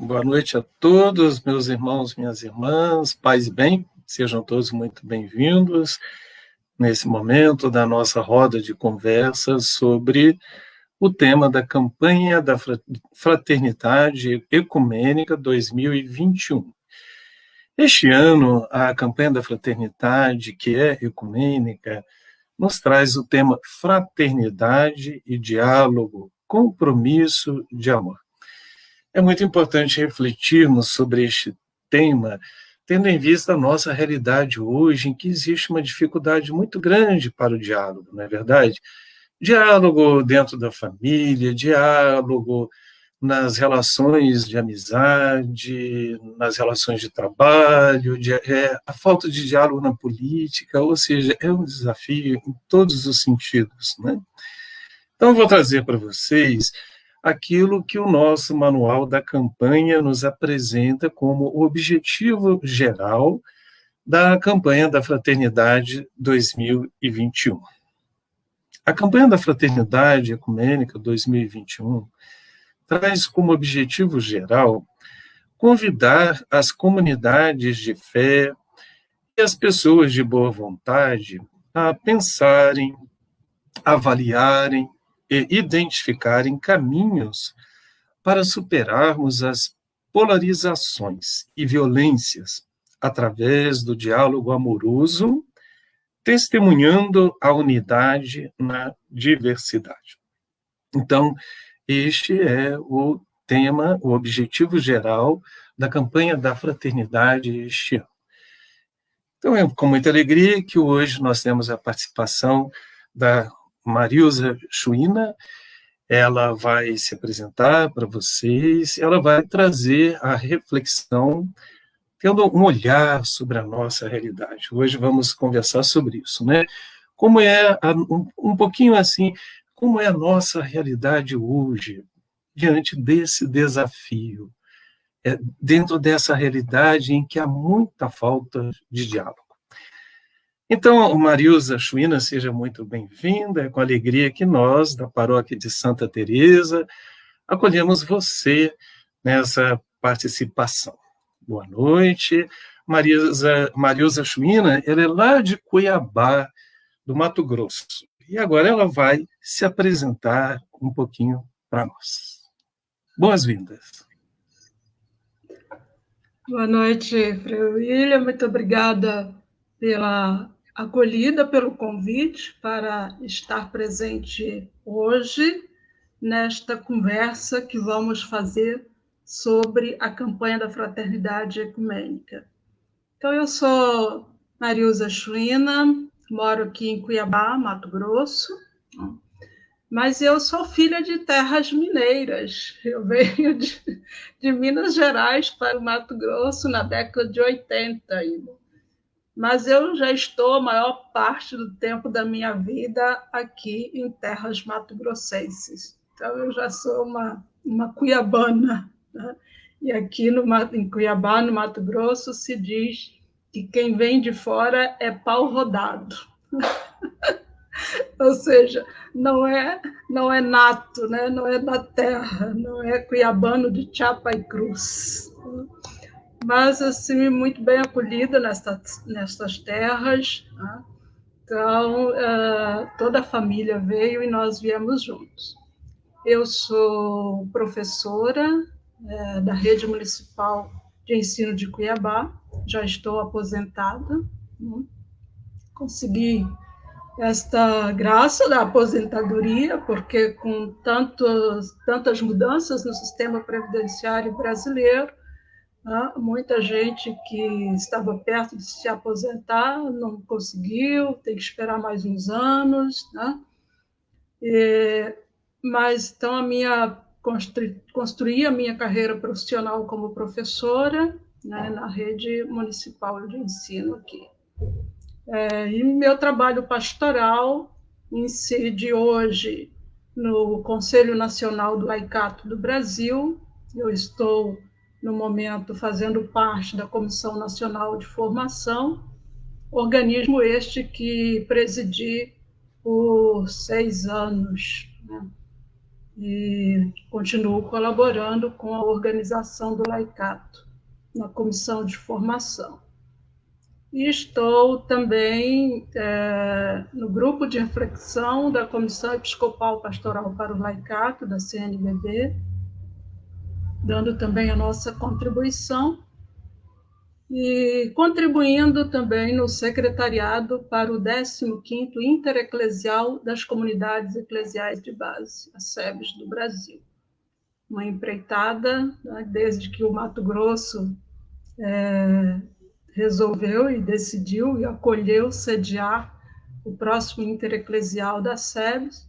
Boa noite a todos, meus irmãos, minhas irmãs, paz e bem, sejam todos muito bem-vindos nesse momento da nossa roda de conversas sobre o tema da campanha da Fraternidade Ecumênica 2021. Este ano, a campanha da Fraternidade, que é ecumênica, nos traz o tema Fraternidade e Diálogo, Compromisso de Amor. É muito importante refletirmos sobre este tema, tendo em vista a nossa realidade hoje, em que existe uma dificuldade muito grande para o diálogo, não é verdade? Diálogo dentro da família, diálogo nas relações de amizade, nas relações de trabalho, a falta de diálogo na política, ou seja, é um desafio em todos os sentidos, né? Então, vou trazer para vocês aquilo que o nosso manual da campanha nos apresenta como o objetivo geral da campanha da Fraternidade 2021. A campanha da Fraternidade Ecumênica 2021 traz como objetivo geral convidar as comunidades de fé e as pessoas de boa vontade a pensarem, avaliarem e identificarem caminhos para superarmos as polarizações e violências através do diálogo amoroso, testemunhando a unidade na diversidade. Então, este é o tema, o objetivo geral da campanha da Fraternidade este ano. Então, é com muita alegria que hoje nós temos a participação da Marilza Chuina. Ela vai se apresentar para vocês, ela vai trazer a reflexão, tendo um olhar sobre a nossa realidade. Hoje vamos conversar sobre isso, né? Como é, um pouquinho assim, como é a nossa realidade hoje, diante desse desafio, dentro dessa realidade em que há muita falta de diálogo. Então, Marilza Chuina, seja muito bem-vinda, é com alegria que nós, da Paróquia de Santa Teresa, acolhemos você nessa participação. Boa noite. Marilza Chuina, ela é lá de Cuiabá, do Mato Grosso, e agora ela vai se apresentar um pouquinho para nós. Boas-vindas. Boa noite, Frei William, muito obrigada pela acolhida, pelo convite para estar presente hoje nesta conversa que vamos fazer sobre a campanha da Fraternidade Ecumênica. Então, eu sou Marilza Chuina, moro aqui em Cuiabá, Mato Grosso, mas eu sou filha de terras mineiras. Eu venho de Minas Gerais para o Mato Grosso na década de 80 ainda. Mas eu já estou a maior parte do tempo da minha vida aqui em terras mato-grossenses. Então, eu já sou uma cuiabana, né? E aqui em Cuiabá, no Mato Grosso, se diz que quem vem de fora é pau rodado. Ou seja, não é nato, né? Não é da terra, não é cuiabano de chapa e cruz. Mas, assim, muito bem acolhida nestas terras, né? Então, toda a família veio e nós viemos juntos. Eu sou professora da Rede Municipal de Ensino de Cuiabá, já estou aposentada, né? Consegui esta graça da aposentadoria, porque com tantas mudanças no sistema previdenciário brasileiro, muita gente que estava perto de se aposentar não conseguiu, tem que esperar mais uns anos, né? Mas então construí a minha carreira profissional como professora, né, na rede municipal de ensino aqui. E meu trabalho pastoral incide hoje no Conselho Nacional do Laicato do Brasil. Eu estou, no momento, fazendo parte da Comissão Nacional de Formação, organismo este que presidi por 6 anos, né? e continuo colaborando com a organização do Laicato, na comissão de formação. E estou também no grupo de reflexão da Comissão Episcopal Pastoral para o Laicato, da CNBB, dando também a nossa contribuição, e contribuindo também no secretariado para o 15º Intereclesial das Comunidades Eclesiais de Base, a SEBS do Brasil. Uma empreitada, né, desde que o Mato Grosso resolveu e decidiu e acolheu sediar o próximo Intereclesial da SEBS,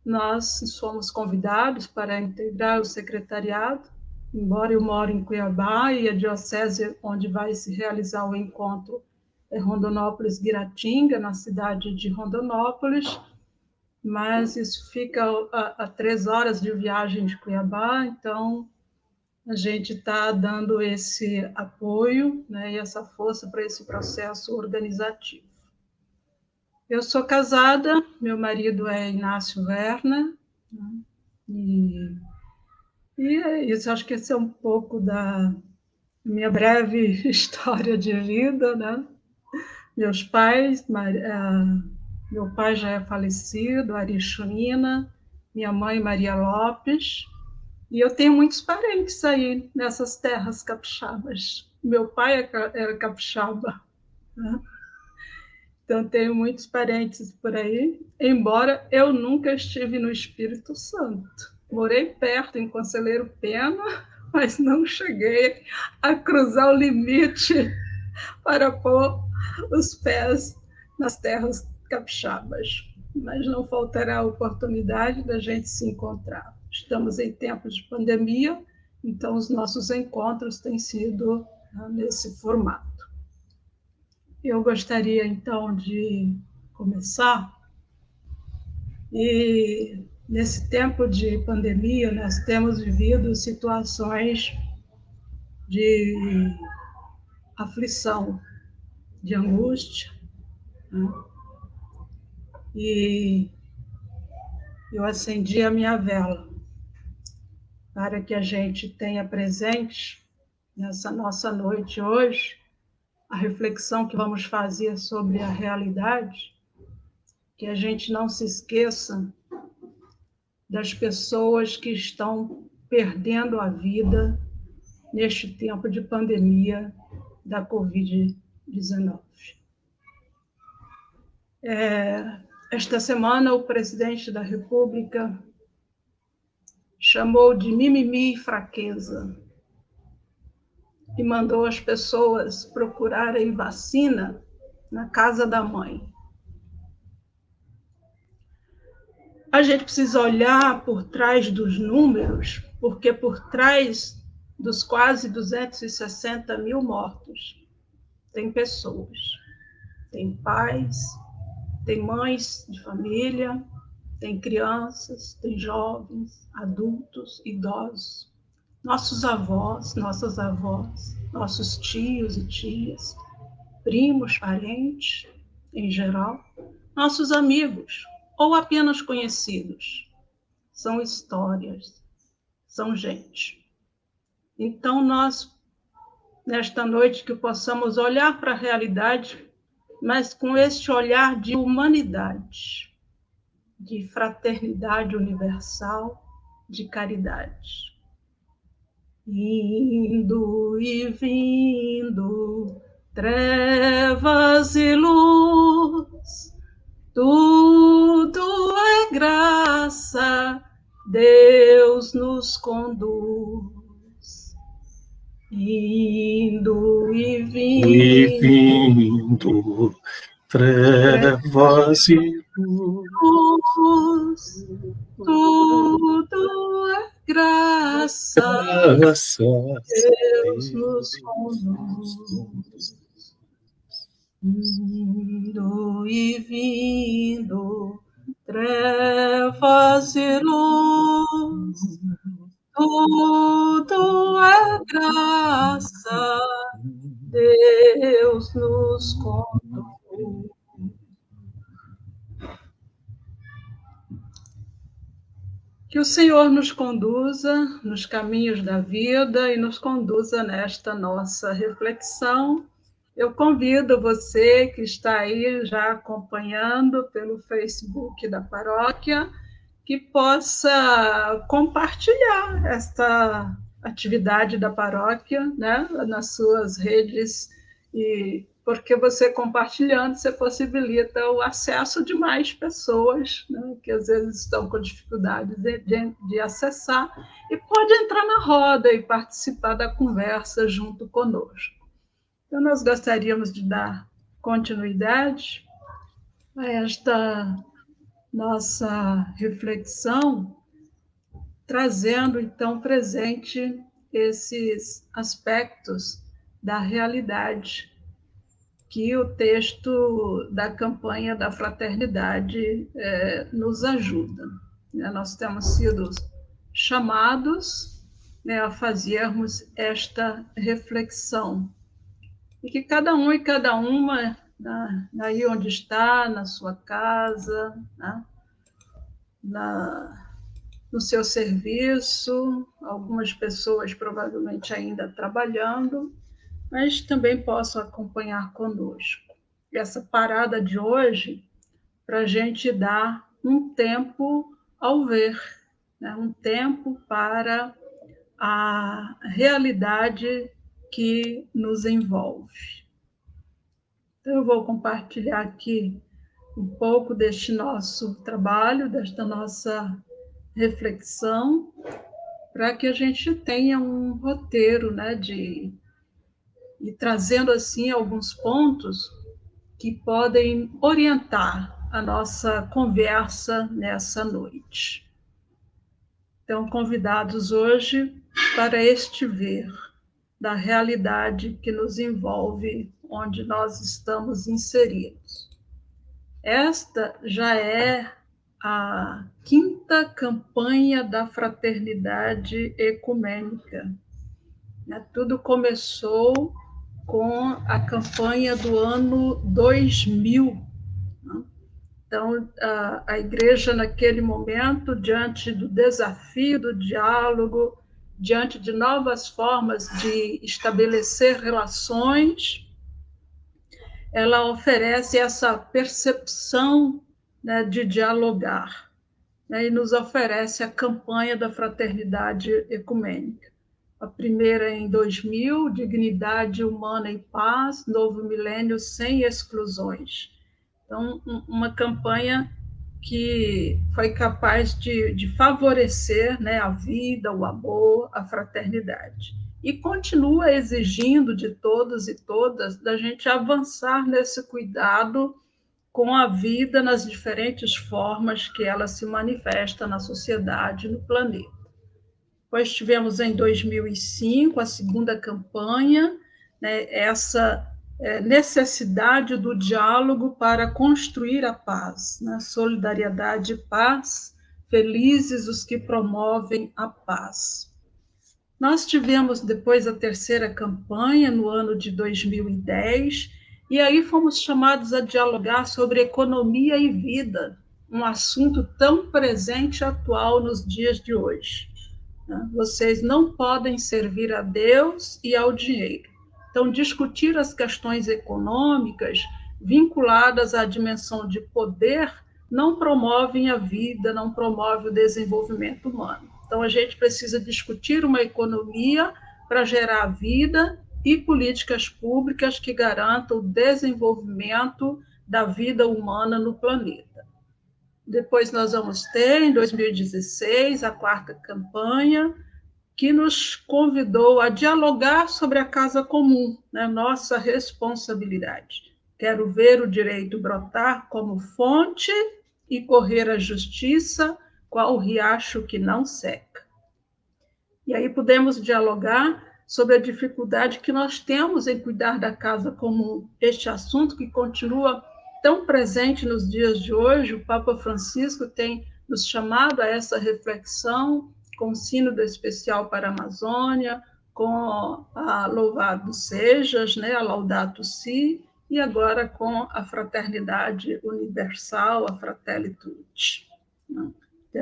nós fomos convidados para integrar o secretariado, embora eu moro em Cuiabá e a diocese onde vai se realizar o encontro é Rondonópolis-Guiratinga, na cidade de Rondonópolis, mas isso fica a 3 horas de viagem de Cuiabá, então a gente está dando esse apoio, né, e essa força para esse processo organizativo. Eu sou casada, meu marido é Inácio Werner, né, e é isso, acho que esse é um pouco da minha breve história de vida, né? Meus pais, meu pai já é falecido, Ari Chunina, minha mãe Maria Lopes, e eu tenho muitos parentes aí nessas terras capixabas. Meu pai era capixaba, né? Então tenho muitos parentes por aí, embora eu nunca estive no Espírito Santo. Morei perto, em Conselheiro Pena, mas não cheguei a cruzar o limite para pôr os pés nas terras capixabas. Mas não faltará a oportunidade da gente se encontrar. Estamos em tempos de pandemia, então os nossos encontros têm sido nesse formato. Eu gostaria, então, de começar. E nesse tempo de pandemia, nós temos vivido situações de aflição, de angústia, né? E eu acendi a minha vela para que a gente tenha presente nessa nossa noite hoje a reflexão que vamos fazer sobre a realidade, que a gente não se esqueça das pessoas que estão perdendo a vida neste tempo de pandemia da Covid-19. Esta semana, o presidente da República chamou de mimimi e fraqueza e mandou as pessoas procurarem vacina na casa da mãe. A gente precisa olhar por trás dos números, porque por trás dos quase 260 mil mortos tem pessoas, tem pais, tem mães de família, tem crianças, tem jovens, adultos, idosos, nossos avós, nossas avós, nossos tios e tias, primos, parentes, em geral, nossos amigos, ou apenas conhecidos. São histórias, são gente. Então, nós, nesta noite, que possamos olhar para a realidade, mas com este olhar de humanidade, de fraternidade universal, de caridade. Indo e vindo, trevas e luz, tudo é graça, Deus nos conduz. Indo e vindo, trevas e luz, tudo é graça, Deus nos conduz. Indo e vindo, trevas e luz, tudo é graça, Deus nos conduz. Que o Senhor nos conduza nos caminhos da vida e nos conduza nesta nossa reflexão. Eu convido você que está aí já acompanhando pelo Facebook da paróquia, que possa compartilhar esta atividade da paróquia, né, nas suas redes, e porque você compartilhando, você possibilita o acesso de mais pessoas, né, que às vezes estão com dificuldade de acessar, e pode entrar na roda e participar da conversa junto conosco. Então, nós gostaríamos de dar continuidade a esta nossa reflexão, trazendo, então, presente esses aspectos da realidade que o texto da campanha da fraternidade nos ajuda. Nós temos sido chamados, né, a fazermos esta reflexão, e que cada um e cada uma, aí onde está, na sua casa, né, no seu serviço, algumas pessoas provavelmente ainda trabalhando, mas também possam acompanhar conosco. E essa parada de hoje, para a gente dar um tempo ao ver, né? Um tempo para a realidade que nos envolve. Então, eu vou compartilhar aqui um pouco deste nosso trabalho, desta nossa reflexão, para que a gente tenha um roteiro, né, e trazendo assim alguns pontos que podem orientar a nossa conversa nessa noite. Então, convidados hoje para este ver da realidade que nos envolve, onde nós estamos inseridos. Esta já é a 5ª campanha da fraternidade ecumênica. Tudo começou com a campanha do ano 2000. Então, a Igreja, naquele momento, diante do desafio do diálogo, diante de novas formas de estabelecer relações, ela oferece essa percepção, né, de dialogar, né, e nos oferece a campanha da fraternidade ecumênica. A primeira em 2000, Dignidade Humana e Paz, Novo Milênio Sem Exclusões. Então, uma campanha que foi capaz de favorecer, né, a vida, o amor, a fraternidade. E continua exigindo de todos e todas da gente avançar nesse cuidado com a vida nas diferentes formas que ela se manifesta na sociedade e no planeta. Depois tivemos em 2005 a 2ª campanha, né, essa necessidade do diálogo para construir a paz, né, solidariedade e paz, felizes os que promovem a paz. Nós tivemos depois a 3ª campanha, no ano de 2010, e aí fomos chamados a dialogar sobre economia e vida, um assunto tão presente e atual nos dias de hoje. Vocês não podem servir a Deus e ao dinheiro. Então, discutir as questões econômicas vinculadas à dimensão de poder não promovem a vida, não promove o desenvolvimento humano. Então, a gente precisa discutir uma economia para gerar vida e políticas públicas que garantam o desenvolvimento da vida humana no planeta. Depois nós vamos ter, em 2016, a 4ª campanha, que nos convidou a dialogar sobre a casa comum, né, nossa responsabilidade. Quero ver o direito brotar como fonte e correr a justiça, qual o riacho que não seca. E aí podemos dialogar sobre a dificuldade que nós temos em cuidar da casa comum, este assunto que continua tão presente nos dias de hoje. O Papa Francisco tem nos chamado a essa reflexão, com o Sínodo Especial para a Amazônia, com a Louvado Sejas, né, a Laudato Si, e agora com a Fraternidade Universal, a Fratelli Tutti.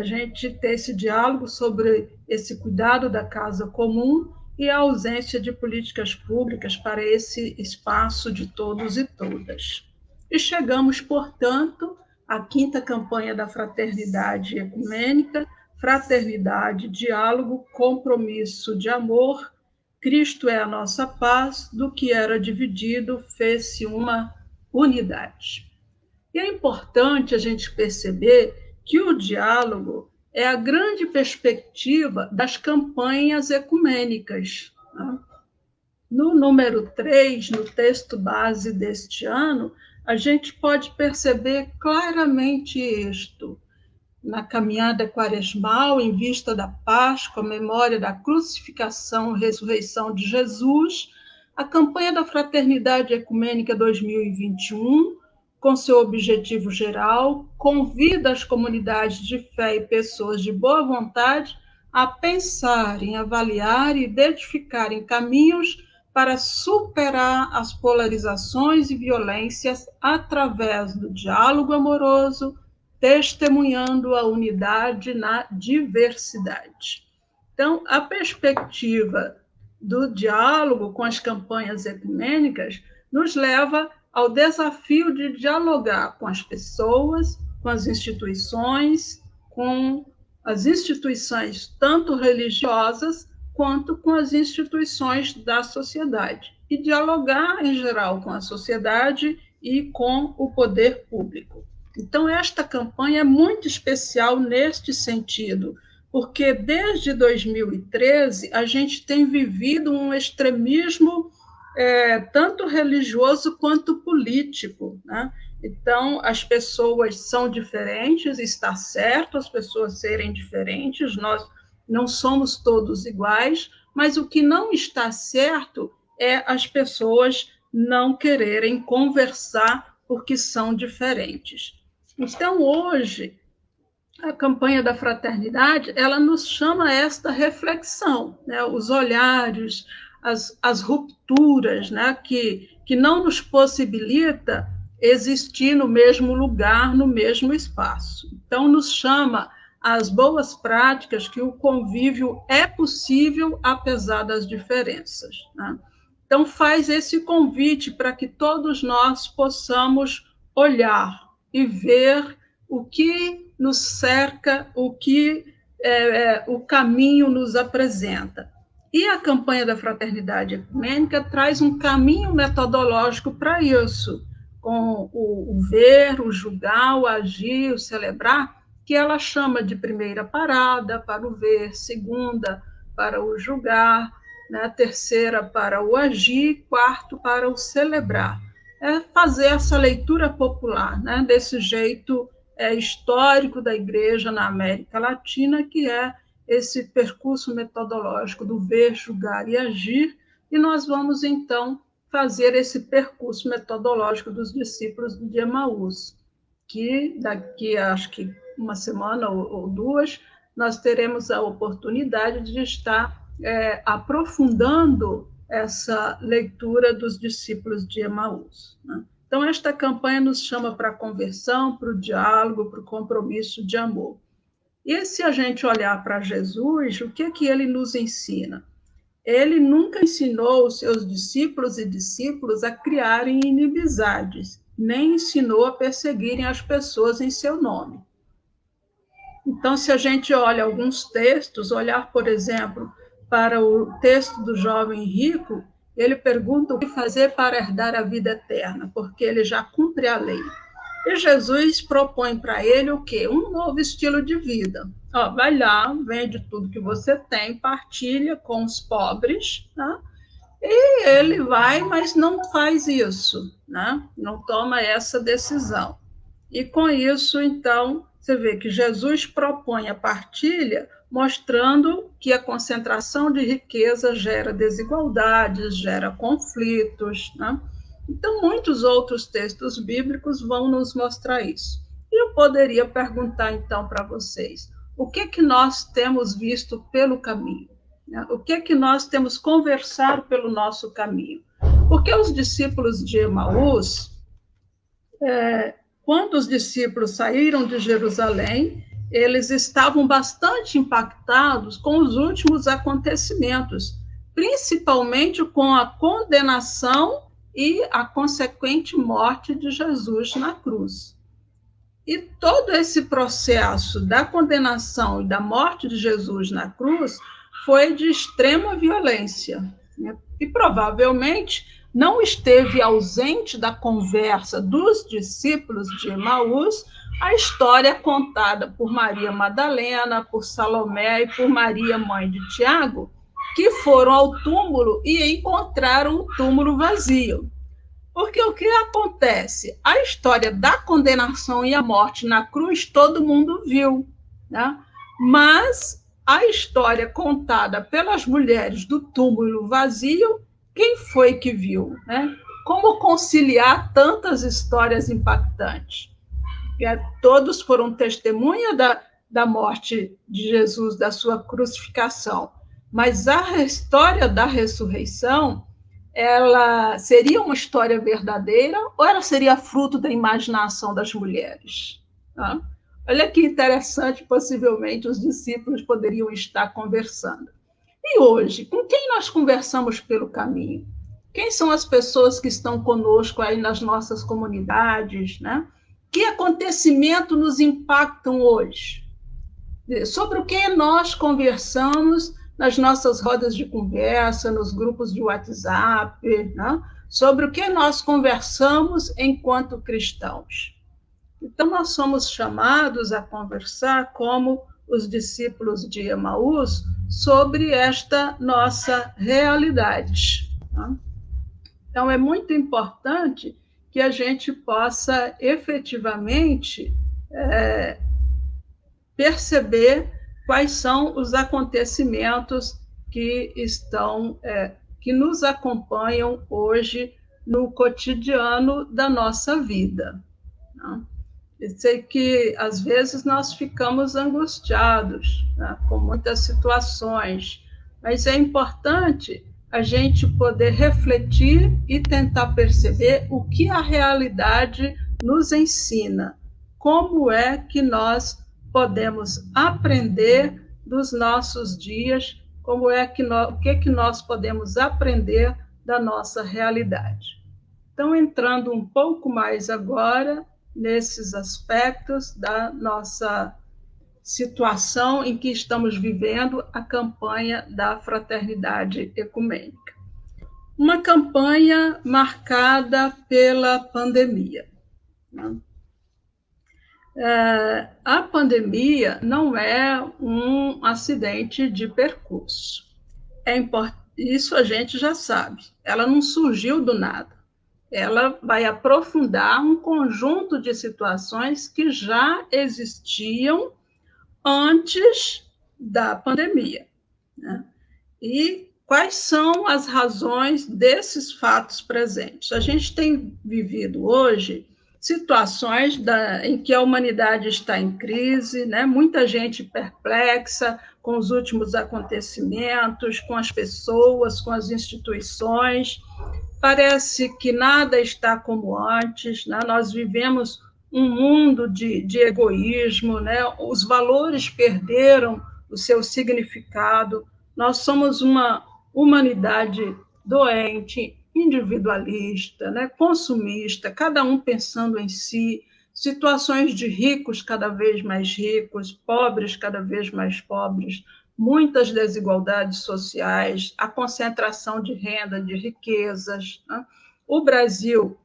a gente ter esse diálogo sobre esse cuidado da casa comum e a ausência de políticas públicas para esse espaço de todos e todas. E chegamos, portanto, à 5ª campanha da Fraternidade Ecumênica: fraternidade, diálogo, compromisso de amor. Cristo é a nossa paz, do que era dividido fez-se uma unidade. E é importante a gente perceber que o diálogo é a grande perspectiva das campanhas ecumênicas. No número 3, no texto base deste ano, a gente pode perceber claramente isto. Na caminhada quaresmal, em vista da Páscoa, memória da crucificação e ressurreição de Jesus, a campanha da Fraternidade Ecumênica 2021, com seu objetivo geral, convida as comunidades de fé e pessoas de boa vontade a pensarem, avaliar e identificarem caminhos para superar as polarizações e violências através do diálogo amoroso, testemunhando a unidade na diversidade. Então, a perspectiva do diálogo com as campanhas ecumênicas nos leva ao desafio de dialogar com as pessoas, com as instituições tanto religiosas quanto com as instituições da sociedade, e dialogar, em geral, com a sociedade e com o poder público. Então, esta campanha é muito especial neste sentido, porque desde 2013 a gente tem vivido um extremismo tanto religioso quanto político, né? Então, as pessoas são diferentes, está certo as pessoas serem diferentes, nós não somos todos iguais, mas o que não está certo é as pessoas não quererem conversar porque são diferentes. Então, hoje, a campanha da fraternidade, ela nos chama a esta reflexão, né? Os olhares, as rupturas, né? que não nos possibilita existir no mesmo lugar, no mesmo espaço. Então, nos chama às boas práticas, que o convívio é possível apesar das diferenças, né? Então, faz esse convite para que todos nós possamos olhar e ver o que nos cerca, o que o caminho nos apresenta. E a campanha da Fraternidade Ecumênica traz um caminho metodológico para isso, com o ver, o julgar, o agir, o celebrar, que ela chama de primeira parada para o ver, segunda para o julgar, né, terceira para o agir, quarto para o celebrar. É fazer essa leitura popular, né, desse jeito histórico da Igreja na América Latina, que é esse percurso metodológico do ver, julgar e agir, e nós vamos, então, fazer esse percurso metodológico dos discípulos de Emaús, que daqui, acho que uma semana ou duas, nós teremos a oportunidade de estar aprofundando essa leitura dos discípulos de Emaús, né? Então, esta campanha nos chama para a conversão, para o diálogo, para o compromisso de amor. E se a gente olhar para Jesus, o que ele nos ensina? Ele nunca ensinou os seus discípulos e discípulas a criarem inimizades, nem ensinou a perseguirem as pessoas em seu nome. Então, se a gente olha alguns textos, olhar, por exemplo, para o texto do jovem rico, ele pergunta o que fazer para herdar a vida eterna, porque ele já cumpre a lei. E Jesus propõe para ele o quê? Um novo estilo de vida. Vai lá, vende tudo que você tem, partilha com os pobres, né? E ele vai, mas não faz isso, né? Não toma essa decisão. E com isso, então, você vê que Jesus propõe a partilha, mostrando que a concentração de riqueza gera desigualdades, gera conflitos, né? Então, muitos outros textos bíblicos vão nos mostrar isso. E eu poderia perguntar, então, para vocês, o que nós temos visto pelo caminho? O que nós temos conversado pelo nosso caminho? Porque os discípulos de Emaús, quando os discípulos saíram de Jerusalém, eles estavam bastante impactados com os últimos acontecimentos, principalmente com a condenação e a consequente morte de Jesus na cruz. E todo esse processo da condenação e da morte de Jesus na cruz foi de extrema violência, né? E provavelmente não esteve ausente da conversa dos discípulos de Emaús a história contada por Maria Madalena, por Salomé e por Maria, mãe de Tiago, que foram ao túmulo e encontraram o túmulo vazio. Porque o que acontece? A história da condenação e a morte na cruz todo mundo viu, né? Mas a história contada pelas mulheres do túmulo vazio, quem foi que viu, né? Como conciliar tantas histórias impactantes? Todos foram testemunha da morte de Jesus, da sua crucificação, mas a história da ressurreição, ela seria uma história verdadeira ou ela seria fruto da imaginação das mulheres? Tá? Olha que interessante, possivelmente os discípulos poderiam estar conversando. E hoje, com quem nós conversamos pelo caminho? Quem são as pessoas que estão conosco aí nas nossas comunidades, né? Que acontecimento nos impactam hoje? Sobre o que nós conversamos nas nossas rodas de conversa, nos grupos de WhatsApp, né? Sobre o que nós conversamos enquanto cristãos. Então, nós somos chamados a conversar como os discípulos de Emaús sobre esta nossa realidade. Né? Então, é muito importante que a gente possa efetivamente perceber quais são os acontecimentos que que nos acompanham hoje no cotidiano da nossa vida. Né? Eu sei que, às vezes, nós ficamos angustiados, né, com muitas situações, mas é importante a gente poder refletir e tentar perceber o que a realidade nos ensina, como é que nós podemos aprender dos nossos dias, o que nós podemos aprender da nossa realidade. Então, entrando um pouco mais agora nesses aspectos da nossa situação em que estamos vivendo a campanha da Fraternidade Ecumênica. Uma campanha marcada pela pandemia. A pandemia não é um acidente de percurso. Isso a gente já sabe. Ela não surgiu do nada. Ela vai aprofundar um conjunto de situações que já existiam antes da pandemia. Né? E quais são as razões desses fatos presentes? A gente tem vivido hoje situações em que a humanidade está em crise, né? Muita gente perplexa com os últimos acontecimentos, com as pessoas, com as instituições. Parece que nada está como antes, né? Nós vivemos um mundo de egoísmo, né? Os valores perderam o seu significado, nós somos uma humanidade doente, individualista, né? Consumista, cada um pensando em si, situações de ricos cada vez mais ricos, pobres cada vez mais pobres, muitas desigualdades sociais, a concentração de renda, de riquezas. Né? O Brasil,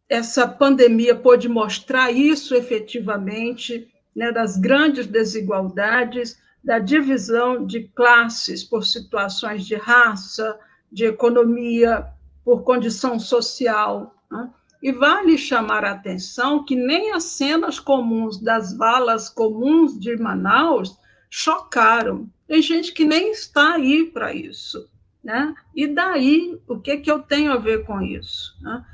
essa pandemia pôde mostrar isso efetivamente, né, das grandes desigualdades, da divisão de classes por situações de raça, de economia, por condição social. Né? E vale chamar a atenção que nem as cenas comuns das valas comuns de Manaus chocaram. Tem gente que nem está aí para isso. Né? E daí, o que eu tenho a ver com isso? Né?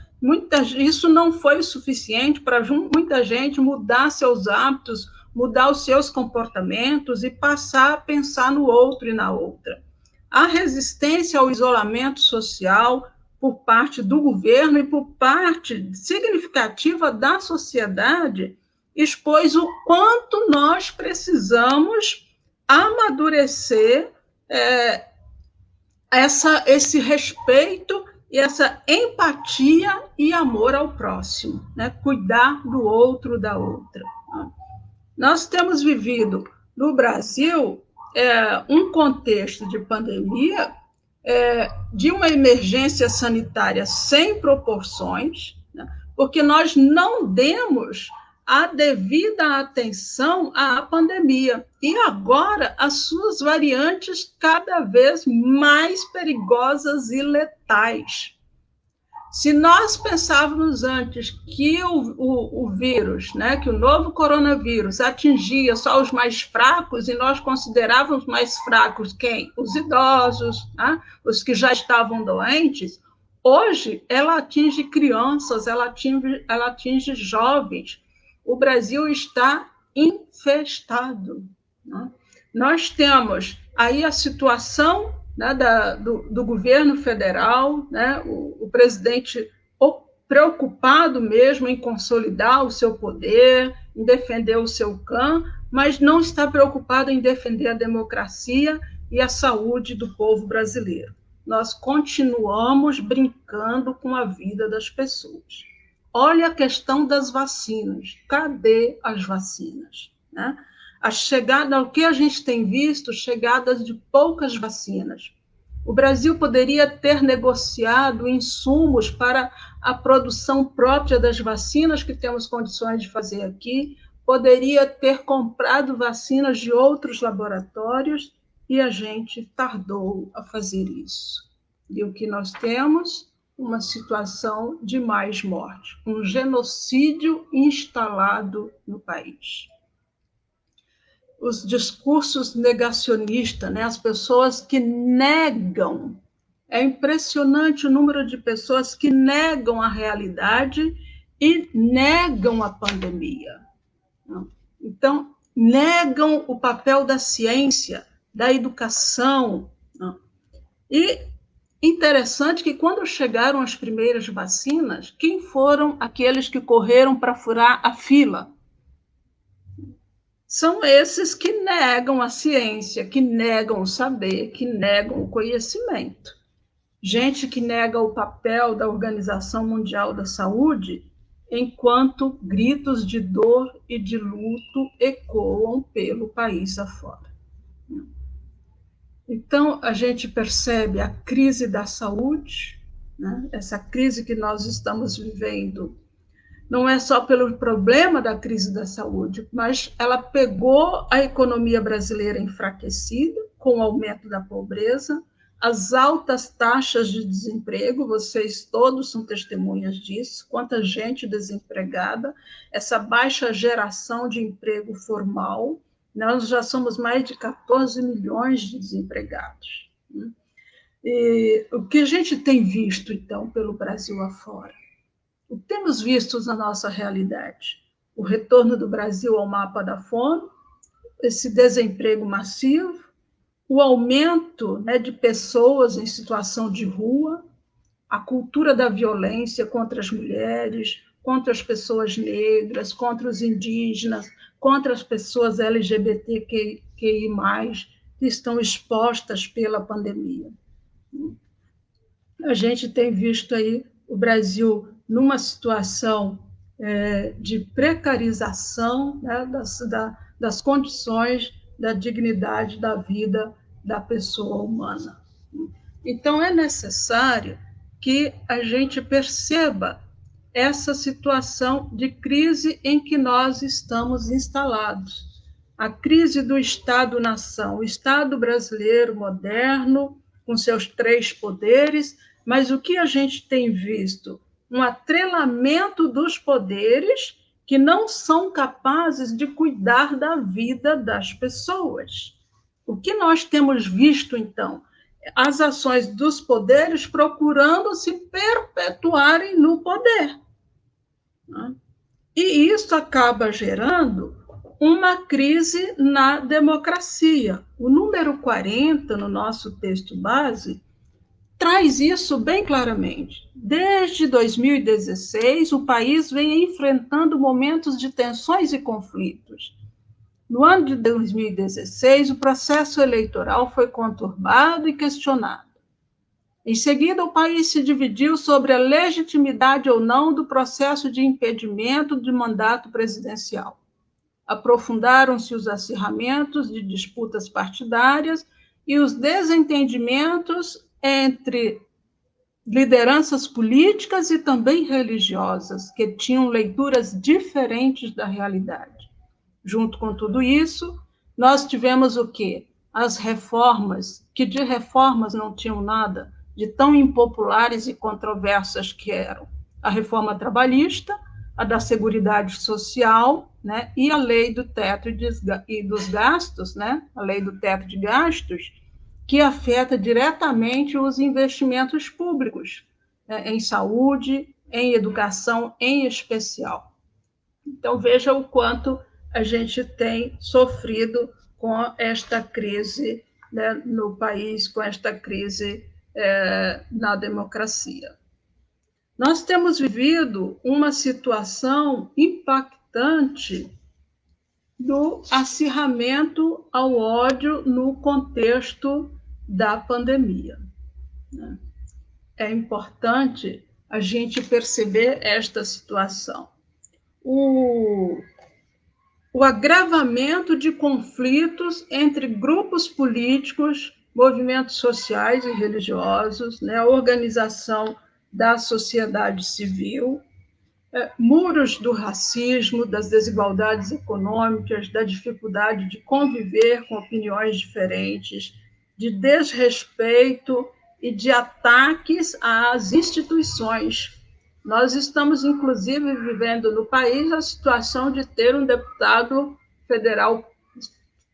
Isso não foi o suficiente para muita gente mudar seus hábitos, mudar os seus comportamentos e passar a pensar no outro e na outra. A resistência ao isolamento social por parte do governo e por parte significativa da sociedade expôs o quanto nós precisamos amadurecer esse respeito e essa empatia e amor ao próximo, né? Cuidar do outro, da outra. Nós temos vivido no Brasil um contexto de pandemia, de uma emergência sanitária sem proporções, né? Porque nós não demos a devida atenção à pandemia. E agora, as suas variantes cada vez mais perigosas e letais. Se nós pensávamos antes que o vírus, né, que o novo coronavírus atingia só os mais fracos, e nós considerávamos mais fracos quem? Os idosos, né, os que já estavam doentes, hoje ela atinge crianças, ela atinge jovens. O Brasil está infestado, né? Nós temos aí a situação, né, do governo federal, né, o presidente preocupado mesmo em consolidar o seu poder, em defender o seu clã, mas não está preocupado em defender a democracia e a saúde do povo brasileiro. Nós continuamos brincando com a vida das pessoas. Olha a questão das vacinas. Cadê as vacinas? Né? O que a gente tem visto? Chegadas de poucas vacinas. O Brasil poderia ter negociado insumos para a produção própria das vacinas que temos condições de fazer aqui, poderia ter comprado vacinas de outros laboratórios e a gente tardou a fazer isso. E o que nós temos? Uma situação de mais morte, um genocídio instalado no país. Os discursos negacionistas, né? As pessoas que negam, é impressionante o número de pessoas que negam a realidade e negam a pandemia. Então, negam o papel da ciência, da educação. E interessante que quando chegaram as primeiras vacinas, quem foram aqueles que correram para furar a fila? São esses que negam a ciência, que negam o saber, que negam o conhecimento. Gente que nega o papel da Organização Mundial da Saúde, enquanto gritos de dor e de luto ecoam pelo país afora. Então, a gente percebe a crise da saúde, né? Essa crise que nós estamos vivendo, não é só pelo problema da crise da saúde, mas ela pegou a economia brasileira enfraquecida, com o aumento da pobreza, as altas taxas de desemprego, vocês todos são testemunhas disso, quanta gente desempregada, essa baixa geração de emprego formal. Nós já somos mais de 14 milhões de desempregados. E o que a gente tem visto, então, pelo Brasil afora? O que temos visto na nossa realidade? O retorno do Brasil ao mapa da fome, esse desemprego massivo, o aumento, né, de pessoas em situação de rua, a cultura da violência contra as mulheres, contra as pessoas negras, contra os indígenas, contra as pessoas LGBTQI+, que estão expostas pela pandemia. A gente tem visto aí o Brasil numa situação de precarização, né, das condições da dignidade da vida da pessoa humana. Então, é necessário que a gente perceba essa situação de crise em que nós estamos instalados. A crise do Estado-nação, o Estado brasileiro moderno, com seus 3 poderes, mas o que a gente tem visto? Um atrelamento dos poderes que não são capazes de cuidar da vida das pessoas. O que nós temos visto, então? As ações dos poderes procurando se perpetuarem no poder. E isso acaba gerando uma crise na democracia. O número 40, no nosso texto base, traz isso bem claramente. Desde 2016, o país vem enfrentando momentos de tensões e conflitos. No ano de 2016, o processo eleitoral foi conturbado e questionado. Em seguida, o país se dividiu sobre a legitimidade ou não do processo de impedimento de mandato presidencial. Aprofundaram-se os acirramentos de disputas partidárias e os desentendimentos entre lideranças políticas e também religiosas, que tinham leituras diferentes da realidade. Junto com tudo isso, nós tivemos o quê? As reformas, que de reformas não tinham nada, de tão impopulares e controversas que eram a reforma trabalhista, a da Seguridade Social, né, e a lei do teto e dos gastos, né, a lei do teto de gastos, que afeta diretamente os investimentos públicos, né, em saúde, em educação em especial. Então, veja o quanto a gente tem sofrido com esta crise, né, no país, com esta crise na democracia. Nós temos vivido uma situação impactante do acirramento ao ódio no contexto da pandemia. É importante a gente perceber esta situação. O agravamento de conflitos entre grupos políticos, movimentos sociais e religiosos, né, a organização da sociedade civil, muros do racismo, das desigualdades econômicas, da dificuldade de conviver com opiniões diferentes, de desrespeito e de ataques às instituições. Nós estamos, inclusive, vivendo no país a situação de ter um deputado federal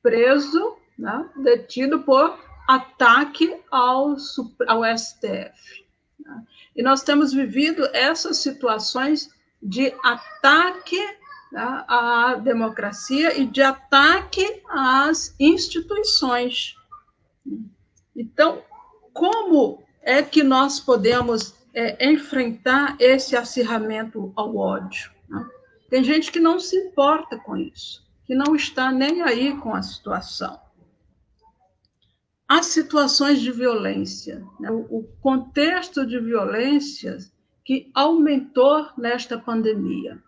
preso, né, detido por ataque ao STF. Né? E nós temos vivido essas situações de ataque, né, à democracia e de ataque às instituições. Então, como é que nós podemos enfrentar esse acirramento ao ódio? Né? Tem gente que não se importa com isso, que não está nem aí com a situação. As situações de violência, né? O contexto de violência que aumentou nesta pandemia.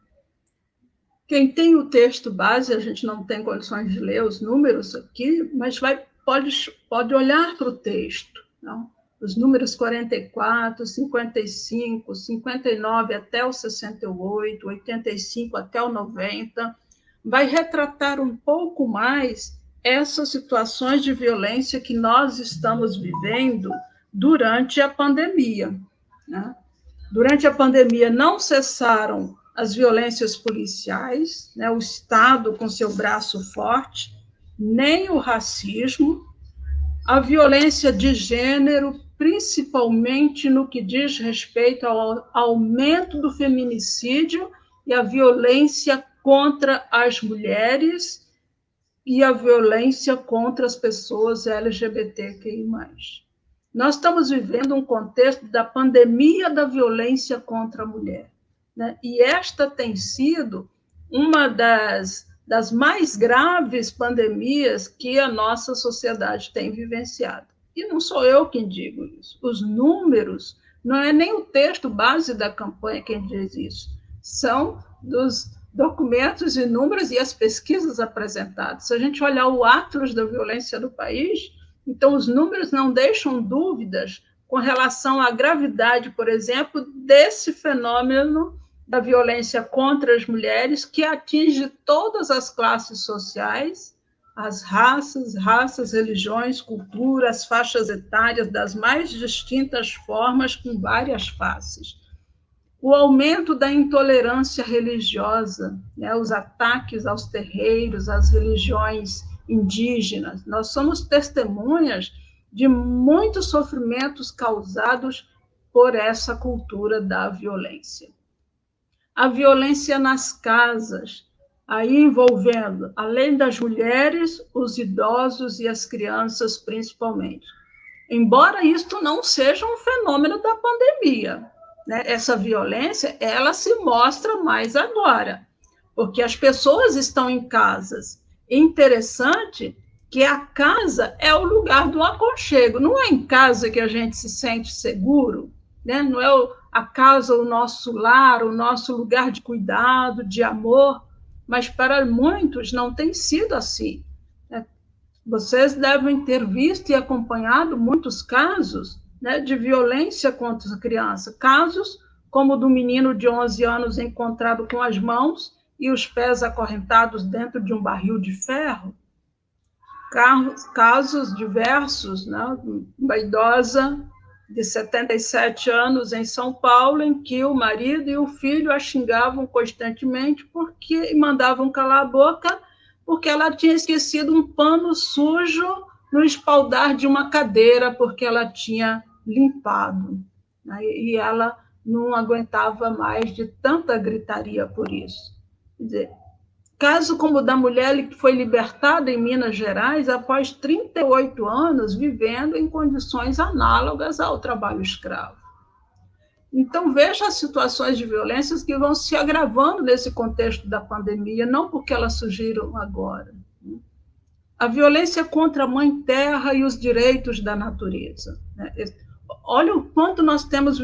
Quem tem o texto base, a gente não tem condições de ler os números aqui, mas pode olhar para o texto. Não? Os números 44, 55, 59 até o 68, 85 até o 90, vai retratar um pouco mais essas situações de violência que nós estamos vivendo durante a pandemia. Né? Durante a pandemia não cessaram as violências policiais, né? O Estado com seu braço forte, nem o racismo, a violência de gênero, principalmente no que diz respeito ao aumento do feminicídio e a violência contra as mulheres e a violência contra as pessoas LGBTQI+. Nós estamos vivendo um contexto da pandemia da violência contra a mulher, né? E esta tem sido uma das mais graves pandemias que a nossa sociedade tem vivenciado. E não sou eu quem digo isso. Os números, não é nem o texto base da campanha quem diz isso, são dos documentos e números e as pesquisas apresentadas. Se a gente olhar o Atlas da Violência do país, então os números não deixam dúvidas com relação à gravidade, por exemplo, desse fenômeno da violência contra as mulheres, que atinge todas as classes sociais, as raças, religiões, culturas, faixas etárias das mais distintas formas, com várias faces. O aumento da intolerância religiosa, né, os ataques aos terreiros, às religiões indígenas. Nós somos testemunhas de muitos sofrimentos causados por essa cultura da violência. A violência nas casas, aí envolvendo, além das mulheres, os idosos e as crianças, principalmente. embora isto não seja um fenômeno da pandemia, né? Essa violência, ela se mostra mais agora, porque as pessoas estão em casas. Interessante que a casa é o lugar do aconchego. Não é em casa que a gente se sente seguro, né? Não é a casa o nosso lar, o nosso lugar de cuidado, de amor, mas para muitos não tem sido assim. Vocês devem ter visto e acompanhado muitos casos, né, de violência contra a criança, casos como o do menino de 11 anos encontrado com as mãos e os pés acorrentados dentro de um barril de ferro, casos diversos, né, uma idosa de 77 anos em São Paulo, em que o marido e o filho a xingavam constantemente porque mandavam calar a boca, porque ela tinha esquecido um pano sujo no espaldar de uma cadeira, porque ela tinha limpado. E ela não aguentava mais de tanta gritaria por isso. Quer dizer, caso como o da mulher que foi libertada em Minas Gerais após 38 anos vivendo em condições análogas ao trabalho escravo. Então, veja as situações de violências que vão se agravando nesse contexto da pandemia, não porque elas surgiram agora. A violência contra a Mãe Terra e os direitos da natureza. Olha o quanto nós temos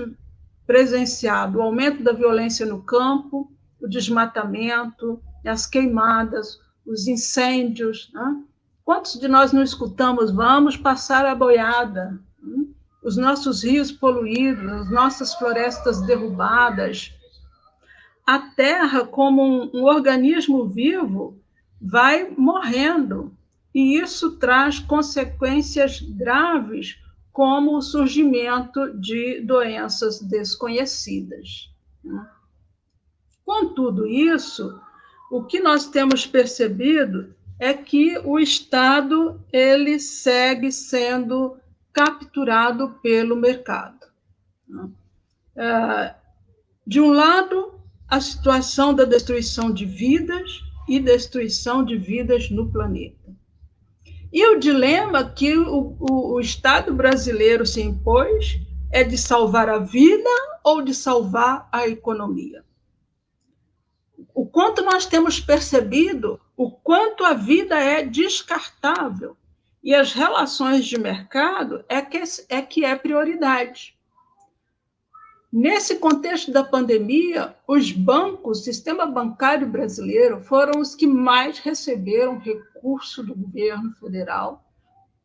presenciado o aumento da violência no campo, o desmatamento, as queimadas, os incêndios. Né? Quantos de nós não escutamos, vamos passar a boiada? Os nossos rios poluídos, as nossas florestas derrubadas. A terra, como um organismo vivo, vai morrendo. E isso traz consequências graves, como o surgimento de doenças desconhecidas. Com tudo isso, o que nós temos percebido é que o Estado ele segue sendo capturado pelo mercado. De um lado, a situação da destruição de vidas e destruição de vidas no planeta. E o dilema que o Estado brasileiro se impôs é de salvar a vida ou de salvar a economia. O quanto nós temos percebido o quanto a vida é descartável e as relações de mercado é que é prioridade. Nesse contexto da pandemia, os bancos, o sistema bancário brasileiro, foram os que mais receberam recurso do governo federal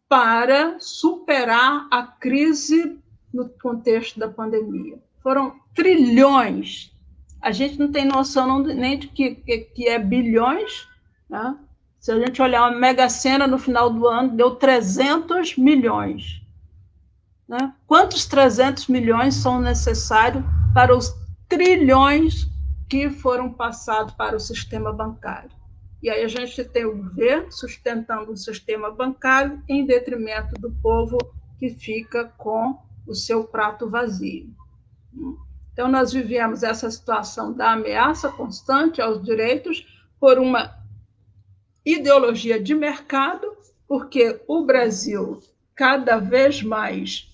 para superar a crise no contexto da pandemia. Foram trilhões. A gente não tem noção nem de que é bilhões. Né? Se a gente olhar uma Mega Sena no final do ano, deu 300 milhões. Né? Quantos 300 milhões são necessários para os trilhões que foram passados para o sistema bancário? E aí a gente tem o governo sustentando o sistema bancário em detrimento do povo que fica com o seu prato vazio. Então, nós vivemos essa situação da ameaça constante aos direitos por uma ideologia de mercado, porque o Brasil, cada vez mais,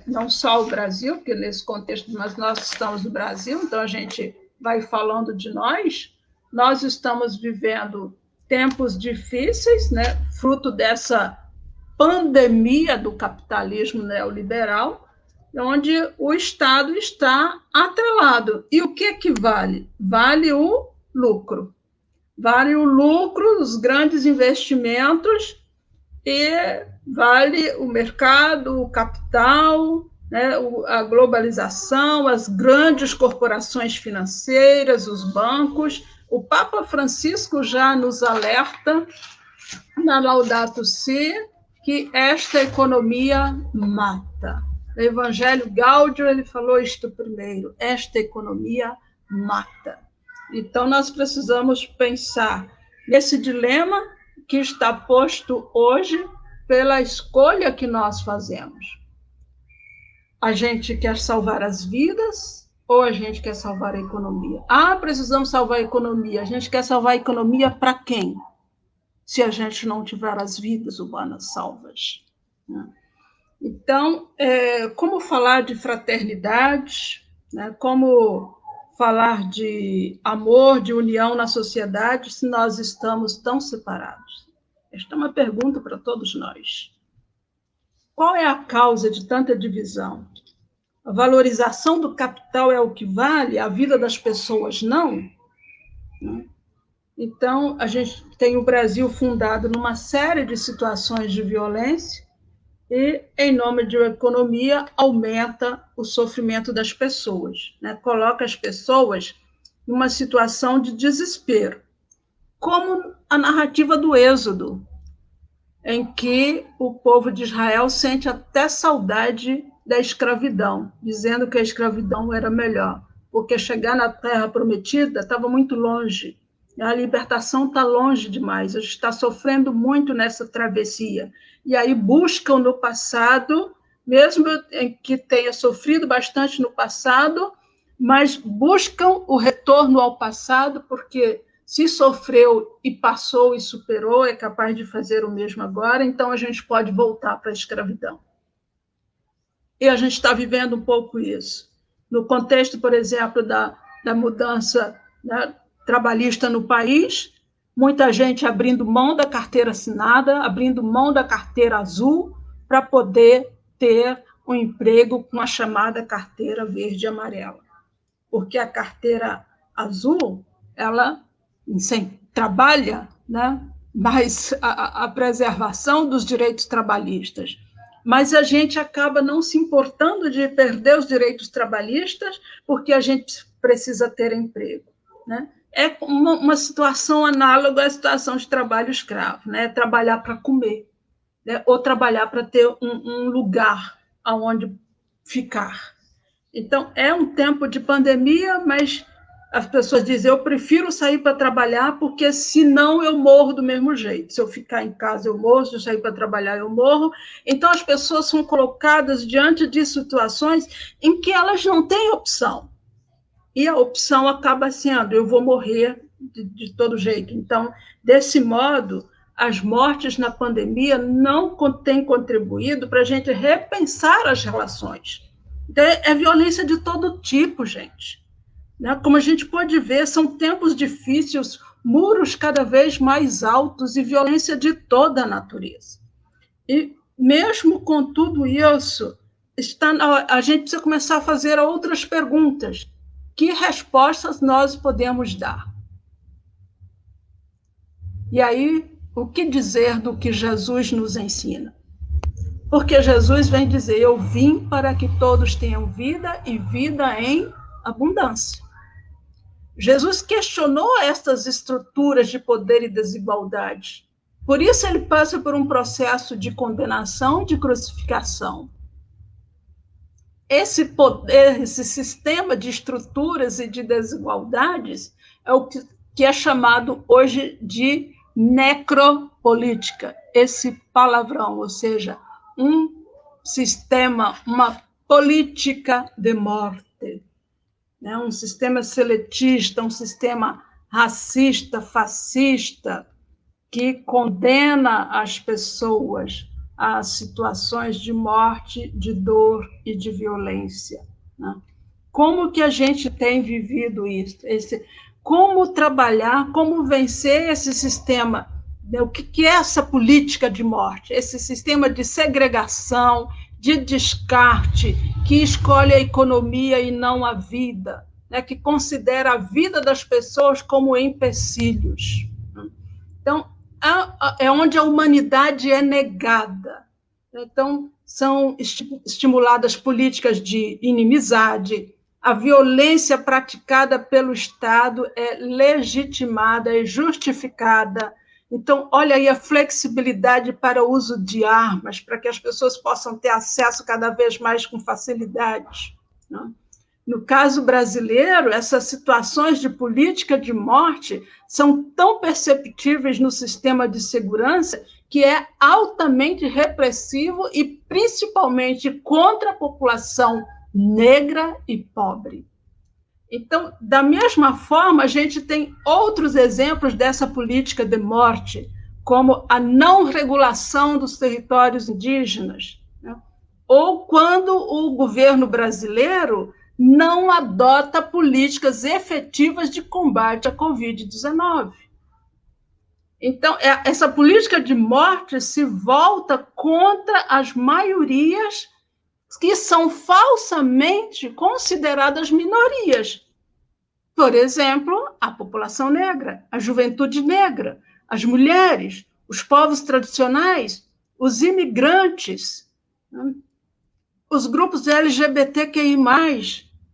não só o Brasil, porque nesse contexto nós estamos no Brasil, então a gente vai falando de nós estamos vivendo tempos difíceis, né, fruto dessa pandemia do capitalismo neoliberal, onde o Estado está atrelado. E o que vale? Vale o lucro. Vale o lucro, os grandes investimentos, e vale o mercado, o capital, né, a globalização, as grandes corporações financeiras, os bancos. O Papa Francisco já nos alerta, na Laudato Si', que esta economia mata. No Evangelho Gáudio, ele falou isto primeiro: esta economia mata. Então, nós precisamos pensar nesse dilema que está posto hoje pela escolha que nós fazemos. A gente quer salvar as vidas ou a gente quer salvar a economia? Precisamos salvar a economia. A gente quer salvar a economia para quem? Se a gente não tiver as vidas humanas salvas. Então, como falar de fraternidade, né? Como falar de amor, de união na sociedade, se nós estamos tão separados? Esta é uma pergunta para todos nós. Qual é a causa de tanta divisão? A valorização do capital é o que vale, a vida das pessoas não? Então, a gente tem o Brasil fundado numa série de situações de violência e, em nome de uma economia, aumenta o sofrimento das pessoas, né? Coloca as pessoas numa situação de desespero, como a narrativa do Êxodo, em que o povo de Israel sente até saudade da escravidão, dizendo que a escravidão era melhor, porque chegar na Terra Prometida estava muito longe, a libertação está longe demais, a gente está sofrendo muito nessa travessia. E aí buscam no passado, mesmo em que tenha sofrido bastante no passado, mas buscam o retorno ao passado, porque se sofreu e passou e superou, é capaz de fazer o mesmo agora, então a gente pode voltar para a escravidão. E a gente está vivendo um pouco isso. No contexto, por exemplo, da mudança, né, trabalhista no país, muita gente abrindo mão da carteira assinada, abrindo mão da carteira azul, para poder ter um emprego com a chamada carteira verde e amarela. Porque a carteira azul, ela trabalha, né, mais a preservação dos direitos trabalhistas, mas a gente acaba não se importando de perder os direitos trabalhistas porque a gente precisa ter emprego, né? É uma situação análoga à situação de trabalho escravo, né? Trabalhar para comer, né? Ou trabalhar para ter um lugar aonde ficar. Então, é um tempo de pandemia, mas as pessoas dizem, eu prefiro sair para trabalhar, porque senão eu morro do mesmo jeito. Se eu ficar em casa, eu morro, se eu sair para trabalhar, eu morro. Então, as pessoas são colocadas diante de situações em que elas não têm opção. E a opção acaba sendo, eu vou morrer de todo jeito. Então, desse modo, as mortes na pandemia não têm contribuído para a gente repensar as relações. Então, é violência de todo tipo, gente. Como a gente pode ver, são tempos difíceis, muros cada vez mais altos e violência de toda a natureza. E, mesmo com tudo isso, a gente precisa começar a fazer outras perguntas. Que respostas nós podemos dar? E aí, o que dizer do que Jesus nos ensina? Porque Jesus vem dizer, eu vim para que todos tenham vida e vida em abundância. Jesus questionou estas estruturas de poder e desigualdade. Por isso ele passa por um processo de condenação, de crucificação. Esse poder, esse sistema de estruturas e de desigualdades é o que é chamado hoje de necropolítica, esse palavrão, ou seja, um sistema, uma política de morte, né? Um sistema seletista, um sistema racista, fascista, que condena as pessoas a situações de morte, de dor e de violência, né? Como que a gente tem vivido isso? Como trabalhar, como vencer esse sistema? O que é essa política de morte? Esse sistema de segregação, de descarte, que escolhe a economia e não a vida, né? Que considera a vida das pessoas como empecilhos. Então, é onde a humanidade é negada. Então, são estimuladas políticas de inimizade, a violência praticada pelo Estado é legitimada, é justificada. Então, olha aí a flexibilidade para o uso de armas, para que as pessoas possam ter acesso cada vez mais com facilidade, né? No caso brasileiro, essas situações de política de morte são tão perceptíveis no sistema de segurança que é altamente repressivo e principalmente contra a população negra e pobre. Então, da mesma forma, a gente tem outros exemplos dessa política de morte, como a não regulação dos territórios indígenas, né? ou quando o governo brasileiro não adota políticas efetivas de combate à Covid-19. Então, essa política de morte se volta contra as maiorias que são falsamente consideradas minorias. Por exemplo, a população negra, a juventude negra, as mulheres, os povos tradicionais, os imigrantes, né? Os grupos LGBTQI+,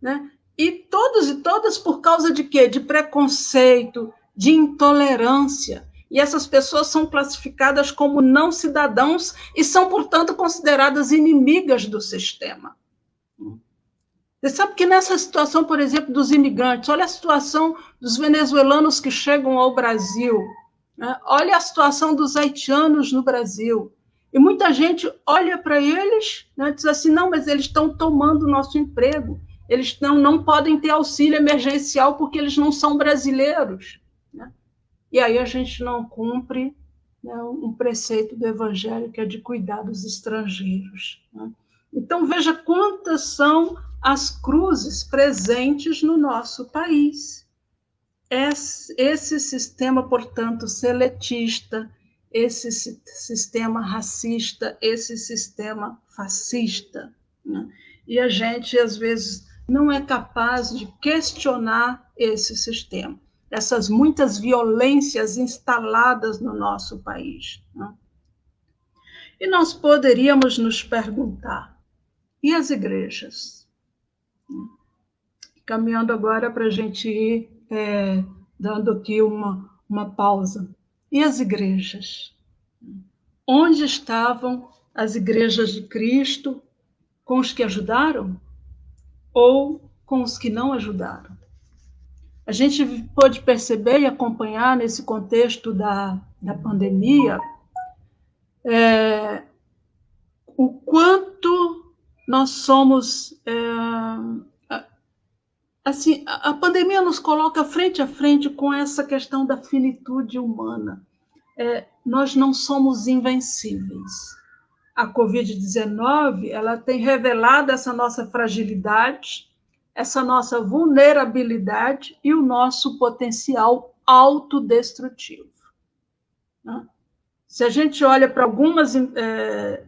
né? E todos e todas por causa de quê? De preconceito, de intolerância. E essas pessoas são classificadas como não cidadãos e são, portanto, consideradas inimigas do sistema. Você sabe que nessa situação, por exemplo, dos imigrantes, olha a situação dos venezuelanos que chegam ao Brasil, né? Olha a situação dos haitianos no Brasil. E muita gente olha para eles, né, diz assim, não, mas eles estão tomando o nosso emprego, eles não podem ter auxílio emergencial porque eles não são brasileiros. Né? E aí a gente não cumpre, né, um preceito do Evangelho que é de cuidar dos estrangeiros. Né? Então, veja quantas são as cruzes presentes no nosso país. Esse sistema, portanto, seletista, esse sistema racista, esse sistema fascista. Né? E a gente, às vezes, não é capaz de questionar esse sistema, essas muitas violências instaladas no nosso país. Né? E nós poderíamos nos perguntar, e as igrejas? Caminhando agora para a gente ir dando aqui uma pausa. E as igrejas? Onde estavam as igrejas de Cristo? Com os que ajudaram? Ou com os que não ajudaram? A gente pôde perceber e acompanhar nesse contexto da pandemia o quanto nós somos... assim, a pandemia nos coloca frente a frente com essa questão da finitude humana. Nós não somos invencíveis. A Covid-19 ela tem revelado essa nossa fragilidade, essa nossa vulnerabilidade e o nosso potencial autodestrutivo. Né? Se a gente olha para algumas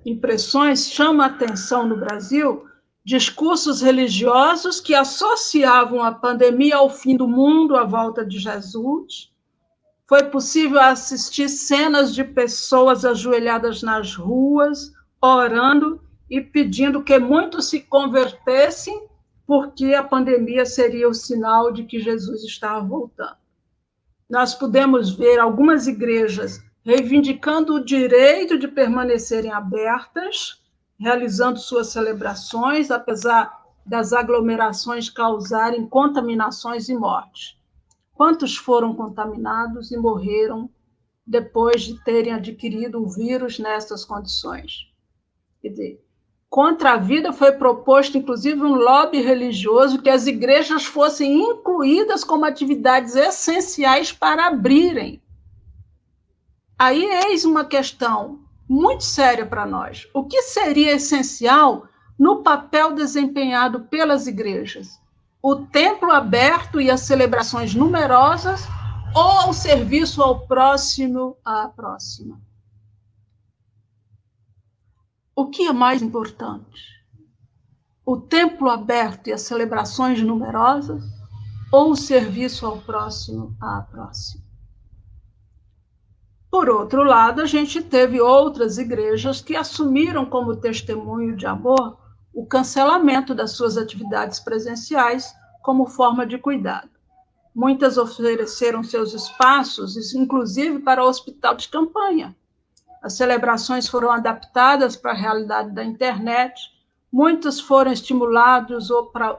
impressões, chama a atenção no Brasil discursos religiosos que associavam a pandemia ao fim do mundo, à volta de Jesus. Foi possível assistir cenas de pessoas ajoelhadas nas ruas, orando e pedindo que muitos se convertessem, porque a pandemia seria o sinal de que Jesus estava voltando. Nós podemos ver algumas igrejas reivindicando o direito de permanecerem abertas, realizando suas celebrações, apesar das aglomerações causarem contaminações e mortes. Quantos foram contaminados e morreram depois de terem adquirido o vírus nessas condições? Quer dizer, contra a vida foi proposto, inclusive, um lobby religioso que as igrejas fossem incluídas como atividades essenciais para abrirem. Aí eis uma questão muito séria para nós. O que seria essencial no papel desempenhado pelas igrejas? O templo aberto e as celebrações numerosas ou o serviço ao próximo, à próxima? O que é mais importante? O templo aberto e as celebrações numerosas ou o serviço ao próximo, à próxima? Por outro lado, a gente teve outras igrejas que assumiram como testemunho de amor o cancelamento das suas atividades presenciais como forma de cuidado. Muitas ofereceram seus espaços, inclusive para o hospital de campanha. As celebrações foram adaptadas para a realidade da internet, muitos foram estimulados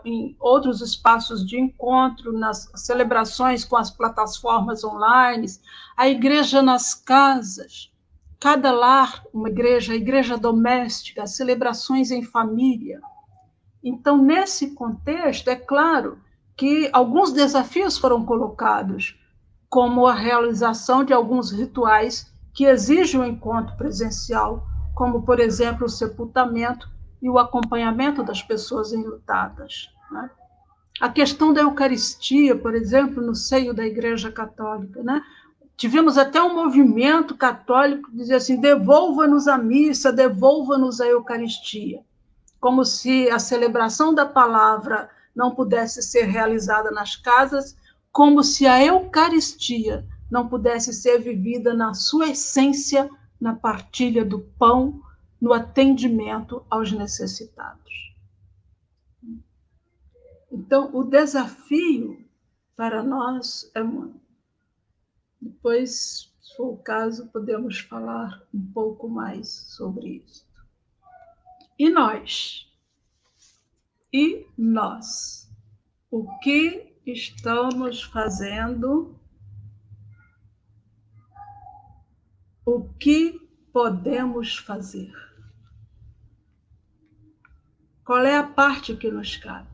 em outros espaços de encontro, nas celebrações com as plataformas online, a igreja nas casas, cada lar uma igreja, a igreja doméstica, as celebrações em família. Então, nesse contexto, é claro que alguns desafios foram colocados, como a realização de alguns rituais que exigem o encontro presencial, como, por exemplo, o sepultamento, e o acompanhamento das pessoas enlutadas, né? A questão da Eucaristia, por exemplo, no seio da Igreja Católica, né? Tivemos até um movimento católico que dizia assim: devolva-nos a missa, devolva-nos a Eucaristia, como se a celebração da palavra não pudesse ser realizada nas casas, como se a Eucaristia não pudesse ser vivida na sua essência, na partilha do pão, no atendimento aos necessitados. Então, o desafio para nós é muito. Depois, se for o caso, podemos falar um pouco mais sobre isso. E nós? E nós? O que estamos fazendo? O que podemos fazer? Qual é a parte que nos cabe?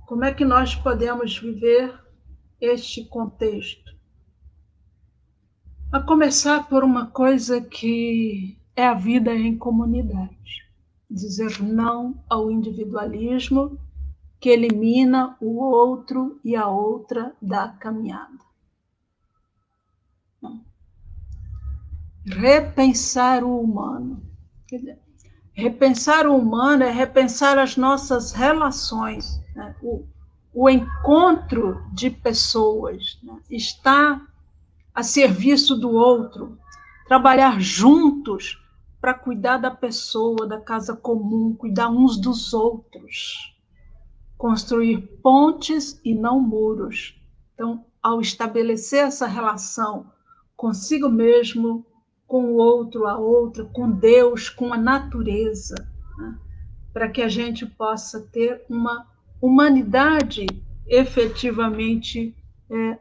Como é que nós podemos viver este contexto? A começar por uma coisa que é a vida em comunidade. Dizer não ao individualismo que elimina o outro e a outra da caminhada. Repensar o humano. Repensar o humano é repensar as nossas relações, né? O encontro de pessoas, né? Estar a serviço do outro, trabalhar juntos para cuidar da pessoa, da casa comum, cuidar uns dos outros, construir pontes e não muros. Então, ao estabelecer essa relação consigo mesmo, com o outro, a outra, com Deus, com a natureza, né? Para que a gente possa ter uma humanidade efetivamente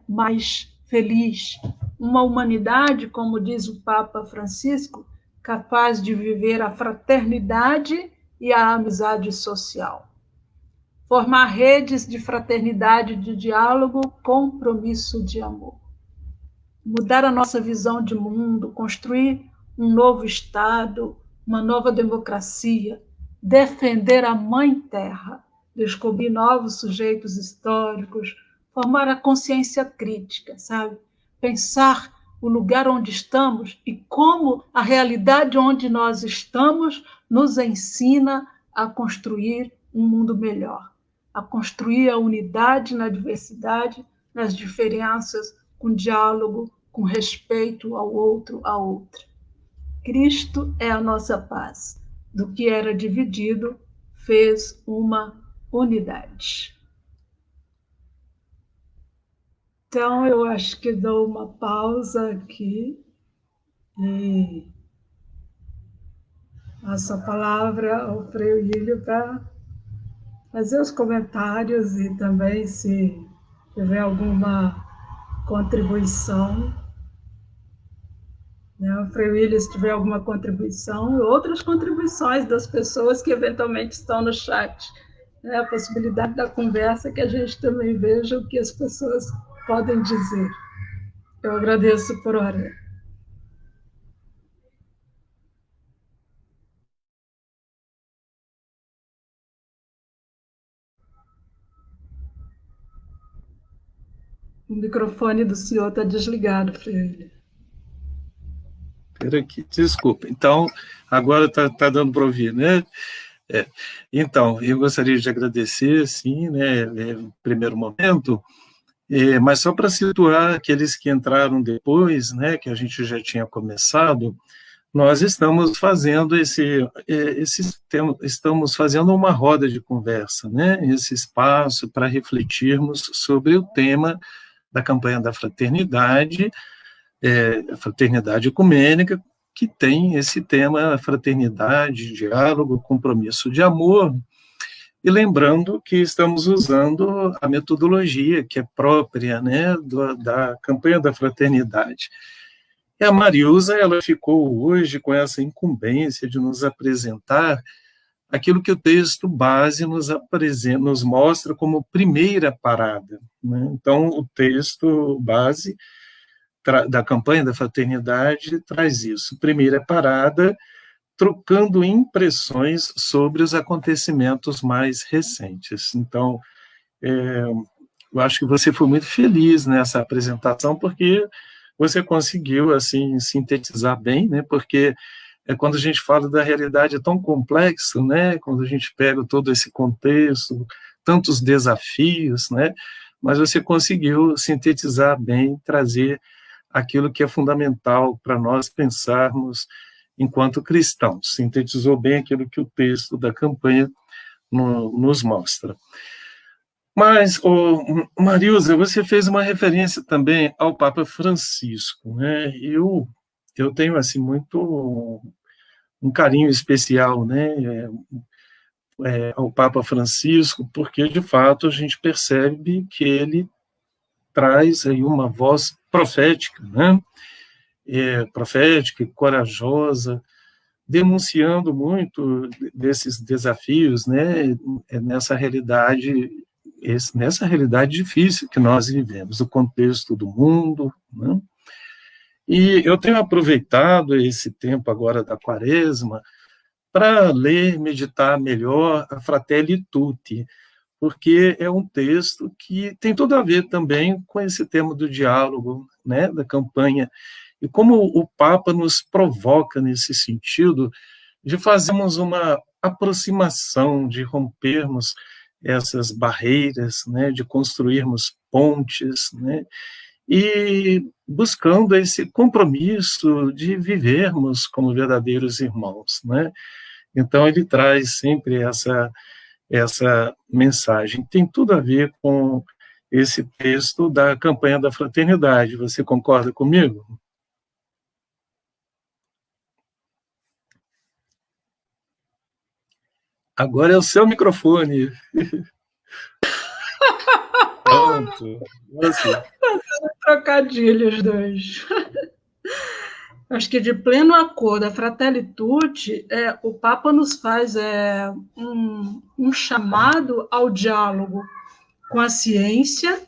mais feliz, uma humanidade, como diz o Papa Francisco, capaz de viver a fraternidade e a amizade social. Formar redes de fraternidade, de diálogo, compromisso de amor. Mudar a nossa visão de mundo, construir um novo Estado, uma nova democracia, defender a Mãe Terra, descobrir novos sujeitos históricos, formar a consciência crítica, sabe? Pensar o lugar onde estamos e como a realidade onde nós estamos nos ensina a construir um mundo melhor, a construir a unidade na diversidade, nas diferenças, com diálogo, com respeito ao outro, à outra. Cristo é a nossa paz. Do que era dividido, fez uma unidade. Então, eu acho que dou uma pausa aqui e passo a palavra ao Frei William para fazer os comentários e também, se tiver alguma contribuição, né? O Frei William, se tiver alguma contribuição, e outras contribuições das pessoas que eventualmente estão no chat, né? A possibilidade da conversa, que a gente também veja o que as pessoas podem dizer. Eu agradeço por hora. O microfone do senhor está desligado, Frei. Espera aqui, desculpa. Então, agora está dando para ouvir, né? Então, eu gostaria de agradecer, sim, né, em primeiro momento, mas só para situar aqueles que entraram depois, né, que a gente já tinha começado, nós estamos fazendo estamos fazendo uma roda de conversa, né, esse espaço para refletirmos sobre o tema da campanha da fraternidade, fraternidade ecumênica, que tem esse tema fraternidade, diálogo, compromisso de amor, e lembrando que estamos usando a metodologia que é própria, né, da campanha da fraternidade. E a Mariusa, ela ficou hoje com essa incumbência de nos apresentar aquilo que o texto base nos mostra como primeira parada, né? Então, o texto base da campanha da fraternidade traz isso. Primeira parada, trocando impressões sobre os acontecimentos mais recentes. Então, eu acho que você foi muito feliz nessa apresentação, porque você conseguiu assim sintetizar bem, né? Porque quando a gente fala da realidade é tão complexa, né? Quando a gente pega todo esse contexto, tantos desafios, né? Mas você conseguiu sintetizar bem, trazer aquilo que é fundamental para nós pensarmos enquanto cristãos. Sintetizou bem aquilo que o texto da campanha nos mostra. Mas, Marilza, você fez uma referência também ao Papa Francisco, né? Eu tenho assim muito um carinho especial, né, ao Papa Francisco, porque de fato a gente percebe que ele traz aí uma voz profética, né? Profética e corajosa, denunciando muito desses desafios, né? Nessa realidade difícil que nós vivemos, o contexto do mundo, né? E eu tenho aproveitado esse tempo agora da Quaresma para ler, meditar melhor a Fratelli Tutti, porque é um texto que tem tudo a ver também com esse tema do diálogo, né, da campanha, e como o Papa nos provoca nesse sentido de fazermos uma aproximação, de rompermos essas barreiras, né, de construirmos pontes, né, e buscando esse compromisso de vivermos como verdadeiros irmãos, né? Então ele traz sempre essa mensagem. Tem tudo a ver com esse texto da campanha da fraternidade. Você concorda comigo? Agora é o seu microfone. Pronto. Você. Trocadilho os dois. Acho que de pleno acordo, a Fratelli Tutti, o Papa nos faz um chamado ao diálogo com a ciência,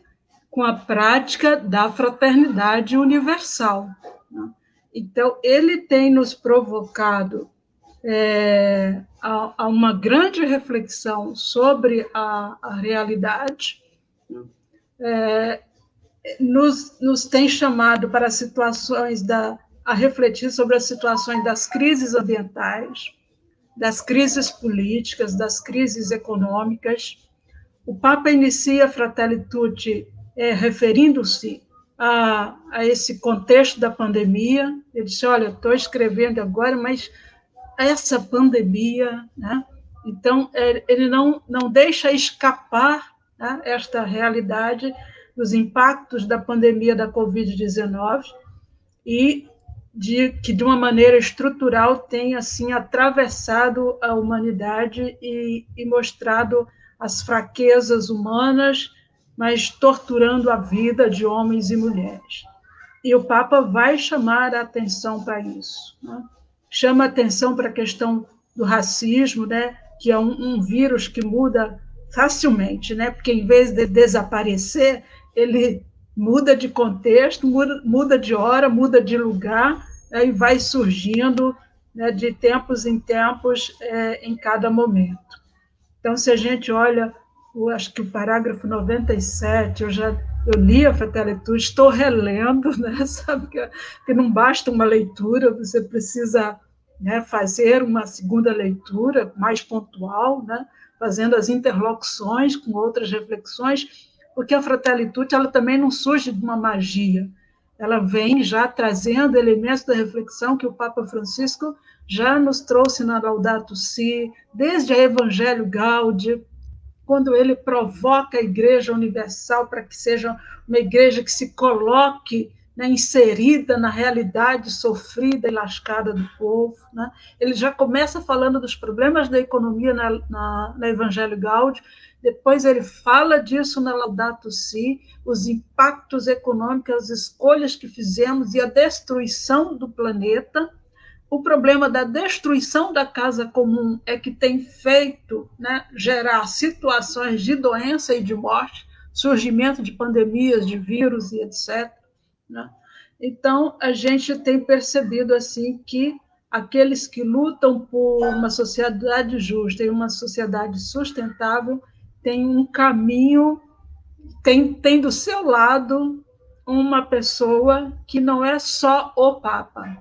com a prática da fraternidade universal, né? Então, ele tem nos provocado a uma grande reflexão sobre a realidade, nos tem chamado para situações a refletir sobre as situações das crises ambientais, das crises políticas, das crises econômicas. O Papa inicia a Fratelli Tutti referindo-se a esse contexto da pandemia. Ele disse, olha, estou escrevendo agora, mas essa pandemia, né? Então, ele não deixa escapar, né, esta realidade dos impactos da pandemia da Covid-19 e que, de uma maneira estrutural, tem assim atravessado a humanidade e mostrado as fraquezas humanas, mas torturando a vida de homens e mulheres. E o Papa vai chamar a atenção para isso, né? Chama a atenção para a questão do racismo, né? Que é um vírus que muda facilmente, né? Porque em vez de desaparecer, ele muda de contexto, muda de hora, muda de lugar, né? E vai surgindo, né, de tempos em tempos, em cada momento. Então, se a gente olha, acho que o parágrafo 97, eu li a Fratelli Tutti, estou relendo, né? Sabe que não basta uma leitura, você precisa, né, fazer uma segunda leitura mais pontual, né? Fazendo as interlocuções com outras reflexões, porque a Fratelli Tutti ela também não surge de uma magia, ela vem já trazendo elementos da reflexão que o Papa Francisco já nos trouxe na Laudato Si, desde a Evangelho Gaudium, quando ele provoca a Igreja Universal para que seja uma igreja que se coloque, né, inserida na realidade sofrida e lascada do povo, né? Ele já começa falando dos problemas da economia na Evangelho Gaudium, depois ele fala disso na Laudato Si, os impactos econômicos, as escolhas que fizemos e a destruição do planeta. O problema da destruição da casa comum é que tem feito, né, gerar situações de doença e de morte, surgimento de pandemias, de vírus e etc., né? Então, a gente tem percebido assim que aqueles que lutam por uma sociedade justa e uma sociedade sustentável têm um caminho, tem do seu lado uma pessoa que não é só o Papa,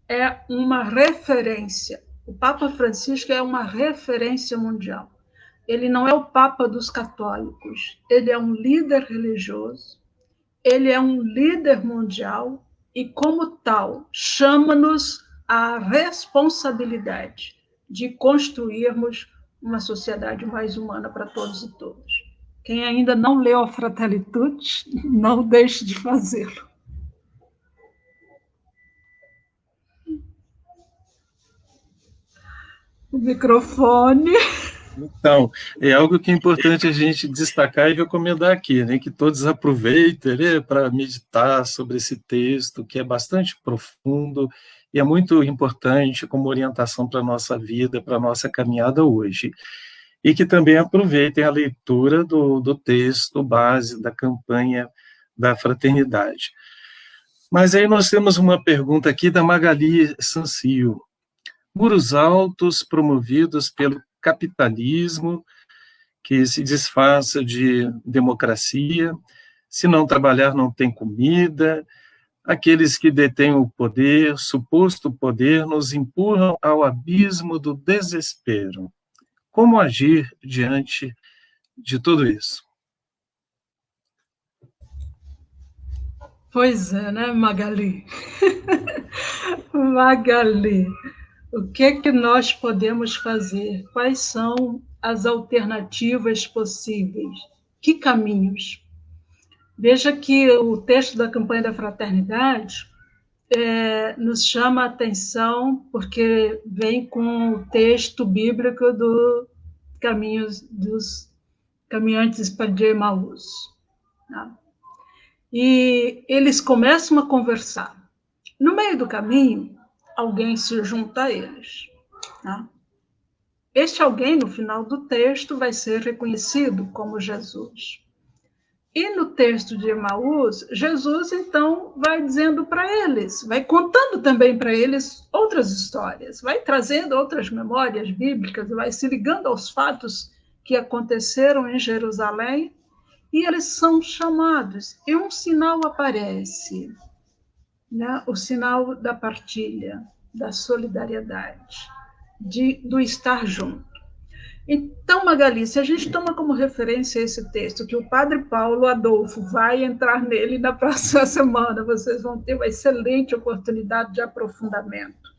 é uma referência. O Papa Francisco é uma referência mundial. Ele não é o Papa dos católicos, ele é um líder religioso, ele é um líder mundial e, como tal, chama-nos à responsabilidade de construirmos uma sociedade mais humana para todos e todas. Quem ainda não leu a Fratelli Tutti, não deixe de fazê-lo. O microfone. Então, é algo que é importante a gente destacar e recomendar aqui, né, que todos aproveitem, né, para meditar sobre esse texto, que é bastante profundo e é muito importante como orientação para a nossa vida, para a nossa caminhada hoje. E que também aproveitem a leitura do texto base da campanha da fraternidade. Mas aí nós temos uma pergunta aqui da Magali Sancio. Muros altos promovidos pelo capitalismo, que se disfarça de democracia, se não trabalhar não tem comida, aqueles que detêm o poder, suposto poder, nos empurram ao abismo do desespero. Como agir diante de tudo isso? Pois é, né, Magali? Magali, o que nós podemos fazer? Quais são as alternativas possíveis? Que caminhos? Veja que o texto da campanha da fraternidade nos chama a atenção porque vem com o texto bíblico dos caminhantes para Emaús. Tá? E eles começam a conversar. No meio do caminho, alguém se junta a eles. Tá? Este alguém, no final do texto, vai ser reconhecido como Jesus. E no texto de Emaús, Jesus, então, vai dizendo para eles, vai contando também para eles outras histórias, vai trazendo outras memórias bíblicas, vai se ligando aos fatos que aconteceram em Jerusalém, e eles são chamados, e um sinal aparece, né? O sinal da partilha, da solidariedade, do estar junto. Então, Magali, se a gente toma como referência esse texto, que o padre Paulo Adolfo vai entrar nele na próxima semana, vocês vão ter uma excelente oportunidade de aprofundamento.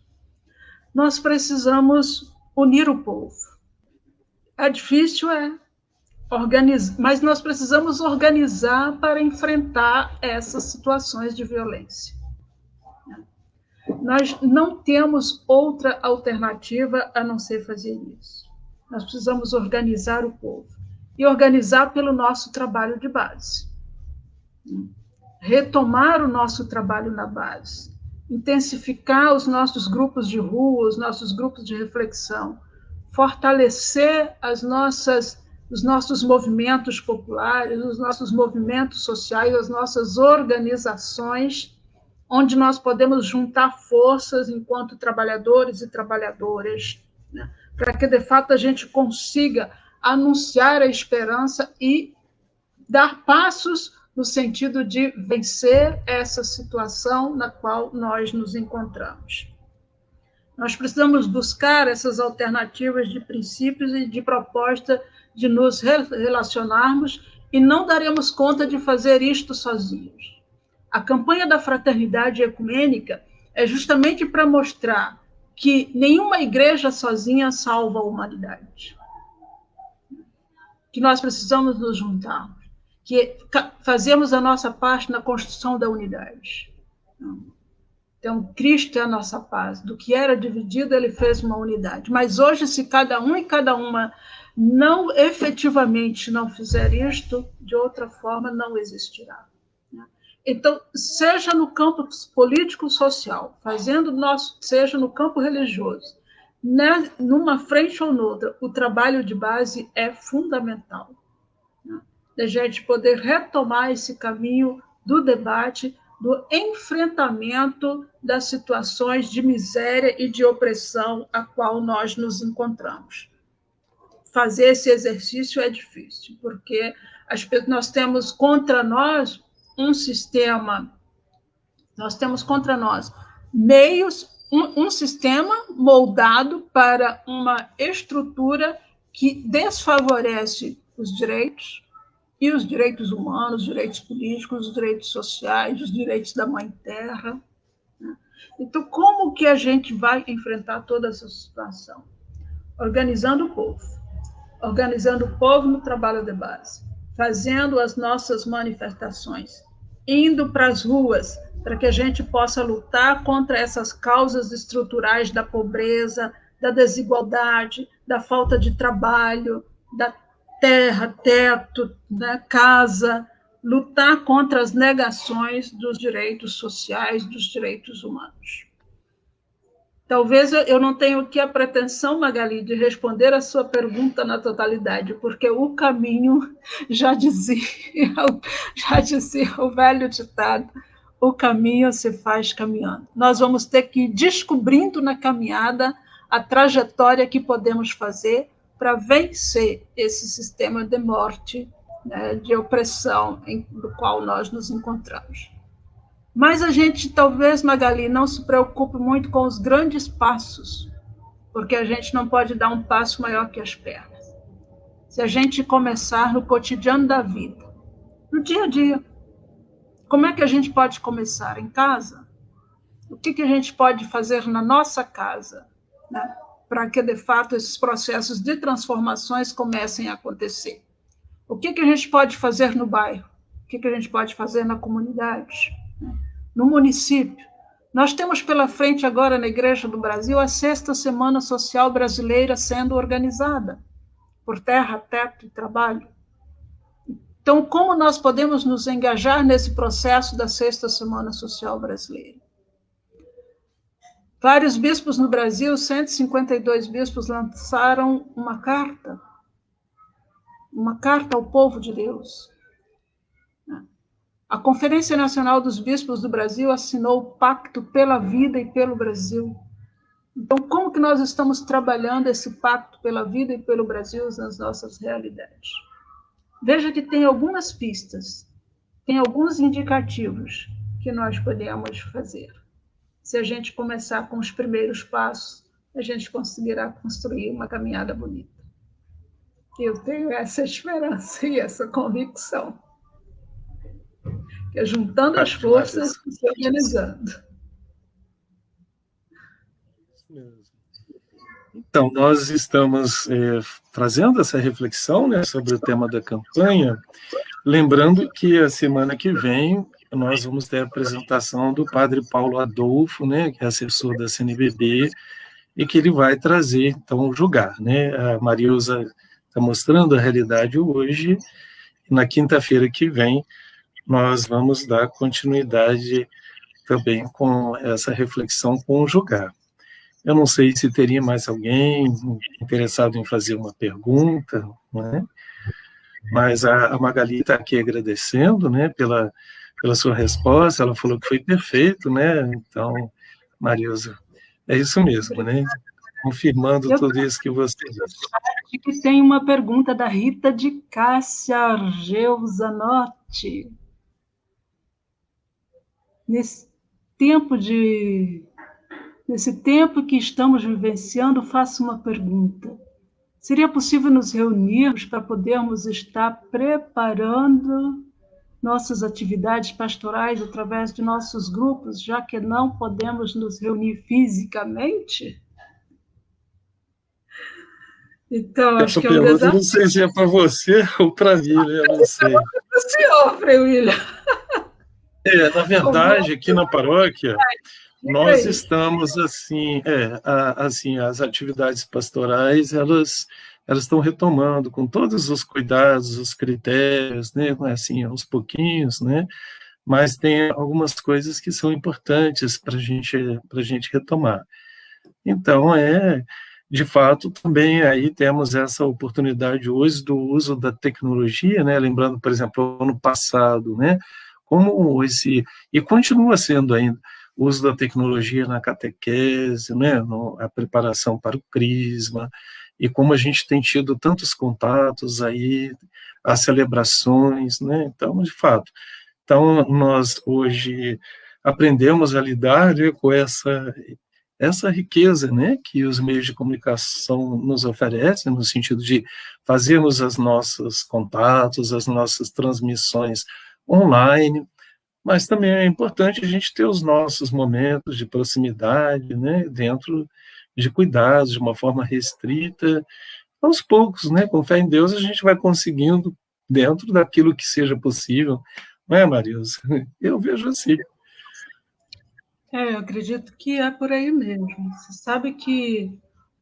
Nós precisamos unir o povo. É difícil, mas nós precisamos organizar para enfrentar essas situações de violência. Nós não temos outra alternativa a não ser fazer isso. Nós precisamos organizar o povo e organizar pelo nosso trabalho de base. Retomar o nosso trabalho na base, intensificar os nossos grupos de rua, os nossos grupos de reflexão, fortalecer os nossos movimentos populares, os nossos movimentos sociais, as nossas organizações, onde nós podemos juntar forças enquanto trabalhadores e trabalhadoras, né? Para que, de fato, a gente consiga anunciar a esperança e dar passos no sentido de vencer essa situação na qual nós nos encontramos. Nós precisamos buscar essas alternativas de princípios e de proposta de nos relacionarmos e não daremos conta de fazer isto sozinhos. A campanha da fraternidade ecumênica é justamente para mostrar que nenhuma igreja sozinha salva a humanidade. Que nós precisamos nos juntar, que fazemos a nossa parte na construção da unidade. Então, Cristo é a nossa paz. Do que era dividido, ele fez uma unidade. Mas hoje, se cada um e cada uma não efetivamente não fizer isto, de outra forma não existirá. Então, seja no campo político-social, seja no campo religioso, né, numa frente ou noutra, o trabalho de base é fundamental. Né? Da gente poder retomar esse caminho do debate do enfrentamento das situações de miséria e de opressão a qual nós nos encontramos. Fazer esse exercício é difícil, porque nós temos contra nós um sistema, nós temos contra nós meios, um sistema moldado para uma estrutura que desfavorece os direitos, e os direitos humanos, os direitos políticos, os direitos sociais, os direitos da Mãe Terra. Então, como que a gente vai enfrentar toda essa situação? Organizando o povo no trabalho de base, fazendo as nossas manifestações, indo para as ruas, para que a gente possa lutar contra essas causas estruturais da pobreza, da desigualdade, da falta de trabalho, da terra, teto, né, casa, lutar contra as negações dos direitos sociais, dos direitos humanos. Talvez eu não tenha aqui a pretensão, Magali, de responder a sua pergunta na totalidade, porque o caminho, já dizia o velho ditado, o caminho se faz caminhando. Nós vamos ter que ir descobrindo na caminhada a trajetória que podemos fazer para vencer esse sistema de morte, né, de opressão no qual nós nos encontramos. Mas a gente, talvez, Magali, não se preocupe muito com os grandes passos, porque a gente não pode dar um passo maior que as pernas. Se a gente começar no cotidiano da vida, no dia a dia, como é que a gente pode começar? Em casa? O que a gente pode fazer na nossa casa, né, para que, de fato, esses processos de transformações comecem a acontecer? O que a gente pode fazer no bairro? O que a gente pode fazer na comunidade? No município? Nós temos pela frente agora na Igreja do Brasil a 6ª Semana Social Brasileira sendo organizada por Terra, Teto e Trabalho. Então, como nós podemos nos engajar nesse processo da 6ª Semana Social Brasileira? Vários bispos no Brasil, 152 bispos, lançaram uma carta ao povo de Deus. A Conferência Nacional dos Bispos do Brasil assinou o Pacto pela Vida e pelo Brasil. Então, como que nós estamos trabalhando esse pacto pela vida e pelo Brasil nas nossas realidades? Veja que tem algumas pistas, tem alguns indicativos que nós podemos fazer. Se a gente começar com os primeiros passos, a gente conseguirá construir uma caminhada bonita. Eu tenho essa esperança e essa convicção. Que é juntando as forças e se organizando. Então, nós estamos trazendo essa reflexão, né, sobre o tema da campanha, lembrando que a semana que vem nós vamos ter a apresentação do padre Paulo Adolfo, né, que é assessor da CNBB, e que ele vai trazer, então, o julgar, né? A Marilza está mostrando a realidade hoje, e na quinta-feira que vem nós vamos dar continuidade também com essa reflexão com o julgar. Eu não sei se teria mais alguém interessado em fazer uma pergunta, né? Mas a Magali está aqui agradecendo, né, pela sua resposta. Ela falou que foi perfeito, né? Então, Marilza, é isso mesmo, né? Confirmando tudo isso que você disse. Acho que tem uma pergunta da Rita de Cássia Argeu Zanotti. Nesse tempo que estamos vivenciando, faço uma pergunta. Seria possível nos reunirmos para podermos estar preparando nossas atividades pastorais através de nossos grupos, já que não podemos nos reunir fisicamente? Então, acho que é um desafio. Não sei se é para você ou para mim, né? Eu não sei. É para o senhor, Frei William. Na verdade, aqui na paróquia, nós estamos assim, as atividades pastorais, elas estão retomando com todos os cuidados, os critérios, né, assim, aos pouquinhos, né, mas tem algumas coisas que são importantes para a gente retomar. Então, de fato, também aí temos essa oportunidade hoje do uso da tecnologia, né, lembrando, por exemplo, ano passado, né, como e continua sendo ainda, o uso da tecnologia na catequese, né, a preparação para o crisma, e como a gente tem tido tantos contatos aí, as celebrações, né, então, de fato, então nós hoje aprendemos a lidar, né, com essa riqueza, né, que os meios de comunicação nos oferecem, no sentido de fazermos os nossos contatos, as nossas transmissões online, mas também é importante a gente ter os nossos momentos de proximidade, né, dentro de cuidados, de uma forma restrita, aos poucos, né, com fé em Deus, a gente vai conseguindo, dentro daquilo que seja possível, não é, Marilza? Eu vejo assim. Eu acredito que é por aí mesmo. Você sabe que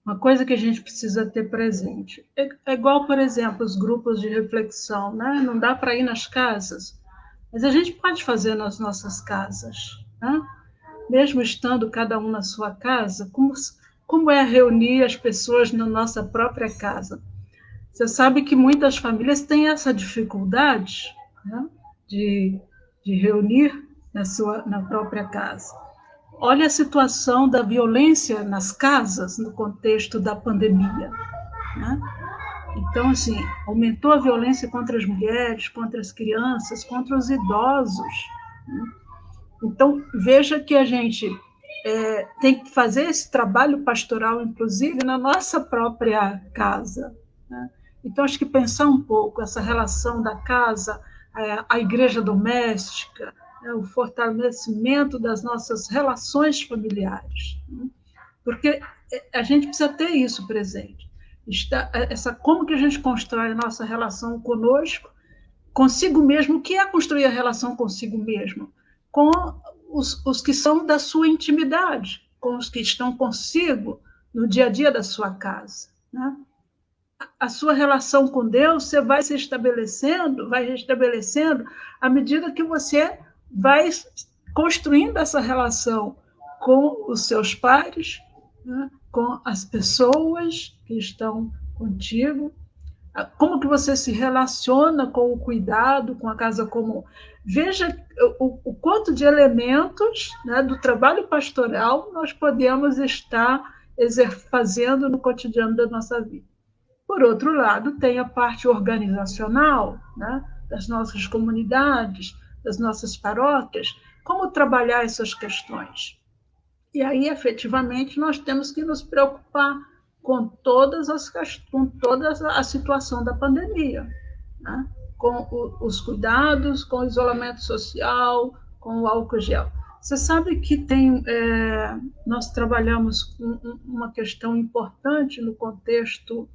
uma coisa que a gente precisa ter presente é igual, por exemplo, os grupos de reflexão, né? Não dá para ir nas casas, mas a gente pode fazer nas nossas casas, né? Mesmo estando cada um na sua casa, como é reunir as pessoas na nossa própria casa? Você sabe que muitas famílias têm essa dificuldade, né? de, de reunir na própria casa. Olha a situação da violência nas casas no contexto da pandemia, né? Então, assim, aumentou a violência contra as mulheres, contra as crianças, contra os idosos, né? Então, veja que a gente tem que fazer esse trabalho pastoral, inclusive, na nossa própria casa, né? Então, acho que pensar um pouco essa relação da casa, a igreja doméstica, o fortalecimento das nossas relações familiares, né? Porque a gente precisa ter isso presente. Como que a gente constrói a nossa relação conosco, consigo mesmo? O que é construir a relação consigo mesmo? Com os que são da sua intimidade, com os que estão consigo no dia a dia da sua casa, né? A sua relação com Deus, você vai se estabelecendo, vai restabelecendo à medida que você vai construindo essa relação com os seus pares, né? Com as pessoas que estão contigo, como que você se relaciona com o cuidado, com a casa comum. Veja o quanto de elementos, né, do trabalho pastoral nós podemos estar fazendo no cotidiano da nossa vida. Por outro lado, tem a parte organizacional, né, das nossas comunidades, das nossas paróquias, como trabalhar essas questões. E aí, efetivamente, nós temos que nos preocupar com toda a situação da pandemia, né? Com os cuidados, com o isolamento social, com o álcool gel. Você sabe que nós trabalhamos com uma questão importante no contexto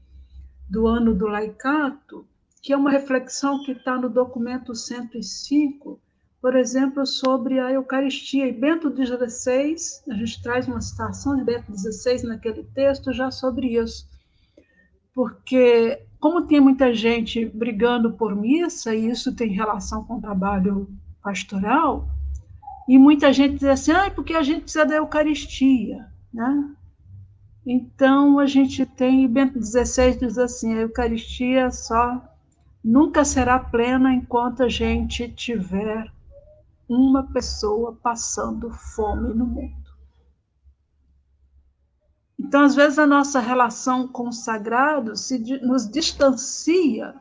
do ano do laicato, que é uma reflexão que está no documento 105, por exemplo, sobre a Eucaristia. E Bento XVI, a gente traz uma citação de Bento XVI naquele texto já sobre isso. Porque, como tem muita gente brigando por missa, e isso tem relação com o trabalho pastoral, e muita gente diz assim, porque a gente precisa da Eucaristia, né? Então, a gente tem, Bento XVI diz assim, a Eucaristia nunca será plena enquanto a gente tiver uma pessoa passando fome no mundo. Então, às vezes, a nossa relação com o sagrado nos distancia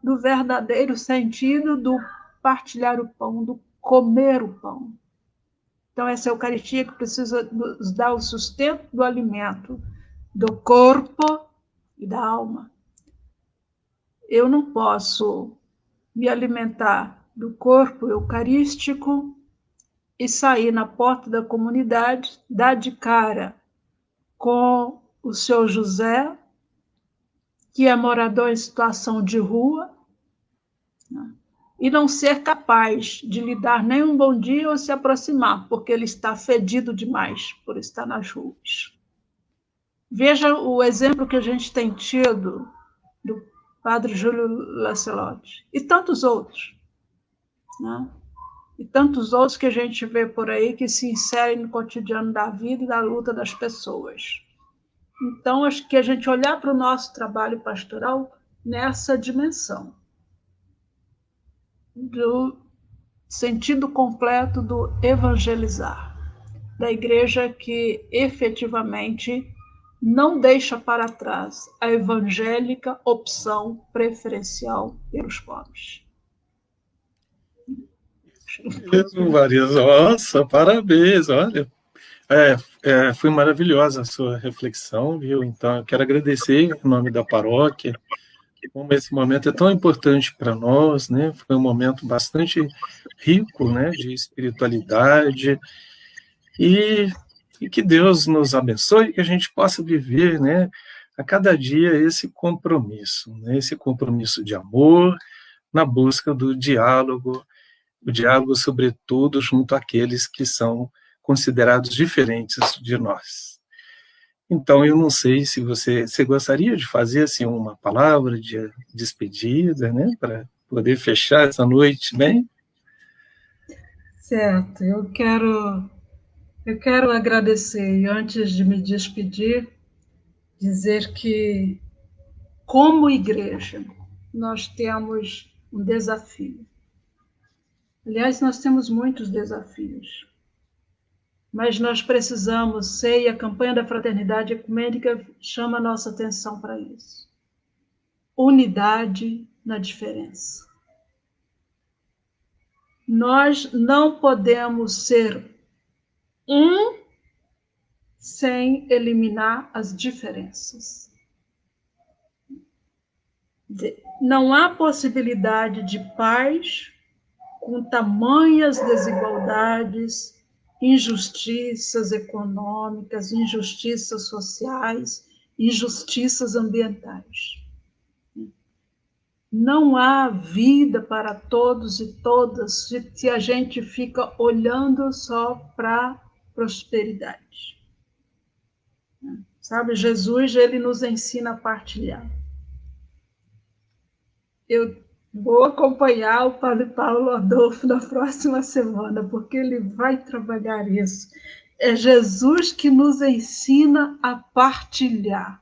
do verdadeiro sentido do partilhar o pão, do comer o pão. Então, essa Eucaristia que precisa nos dar o sustento do alimento, do corpo e da alma. Eu não posso me alimentar do corpo eucarístico e sair na porta da comunidade, dar de cara com o seu José, que é morador em situação de rua, né? E não ser capaz de lhe dar nem um bom dia ou se aproximar, porque ele está fedido demais por estar nas ruas. Veja o exemplo que a gente tem tido do padre Júlio Lancelotti e tantos outros, né? E tantos outros que a gente vê por aí que se inserem no cotidiano da vida e da luta das pessoas. Então, acho que a gente olhar para o nosso trabalho pastoral nessa dimensão, sentido completo do evangelizar, da igreja que efetivamente não deixa para trás a evangélica opção preferencial pelos pobres. Mesmo, Marisa. Nossa, parabéns, olha. Foi maravilhosa a sua reflexão, viu? Então, eu quero agradecer em nome da paróquia, como esse momento é tão importante para nós, né? Foi um momento bastante rico, né, de espiritualidade, e, e que Deus nos abençoe, que a gente possa viver, né, a cada dia esse compromisso, né, esse compromisso de amor, na busca do diálogo, o diálogo, sobretudo, junto àqueles que são considerados diferentes de nós. Então, eu não sei se você gostaria de fazer assim uma palavra de despedida, né, para poder fechar essa noite bem? Certo, eu quero agradecer e antes de me despedir, dizer que, como igreja, nós temos um desafio. Aliás, nós temos muitos desafios, mas nós precisamos ser, e a campanha da Fraternidade Ecumênica chama a nossa atenção para isso. Unidade na diferença. Nós não podemos ser um sem eliminar as diferenças. Não há possibilidade de paz com tamanhas desigualdades, injustiças econômicas, injustiças sociais, injustiças ambientais. Não há vida para todos e todas se a gente fica olhando só para a prosperidade. Sabe, Jesus, ele nos ensina a partilhar. Eu vou acompanhar o Padre Paulo Adolfo na próxima semana, porque ele vai trabalhar isso. É Jesus que nos ensina a partilhar,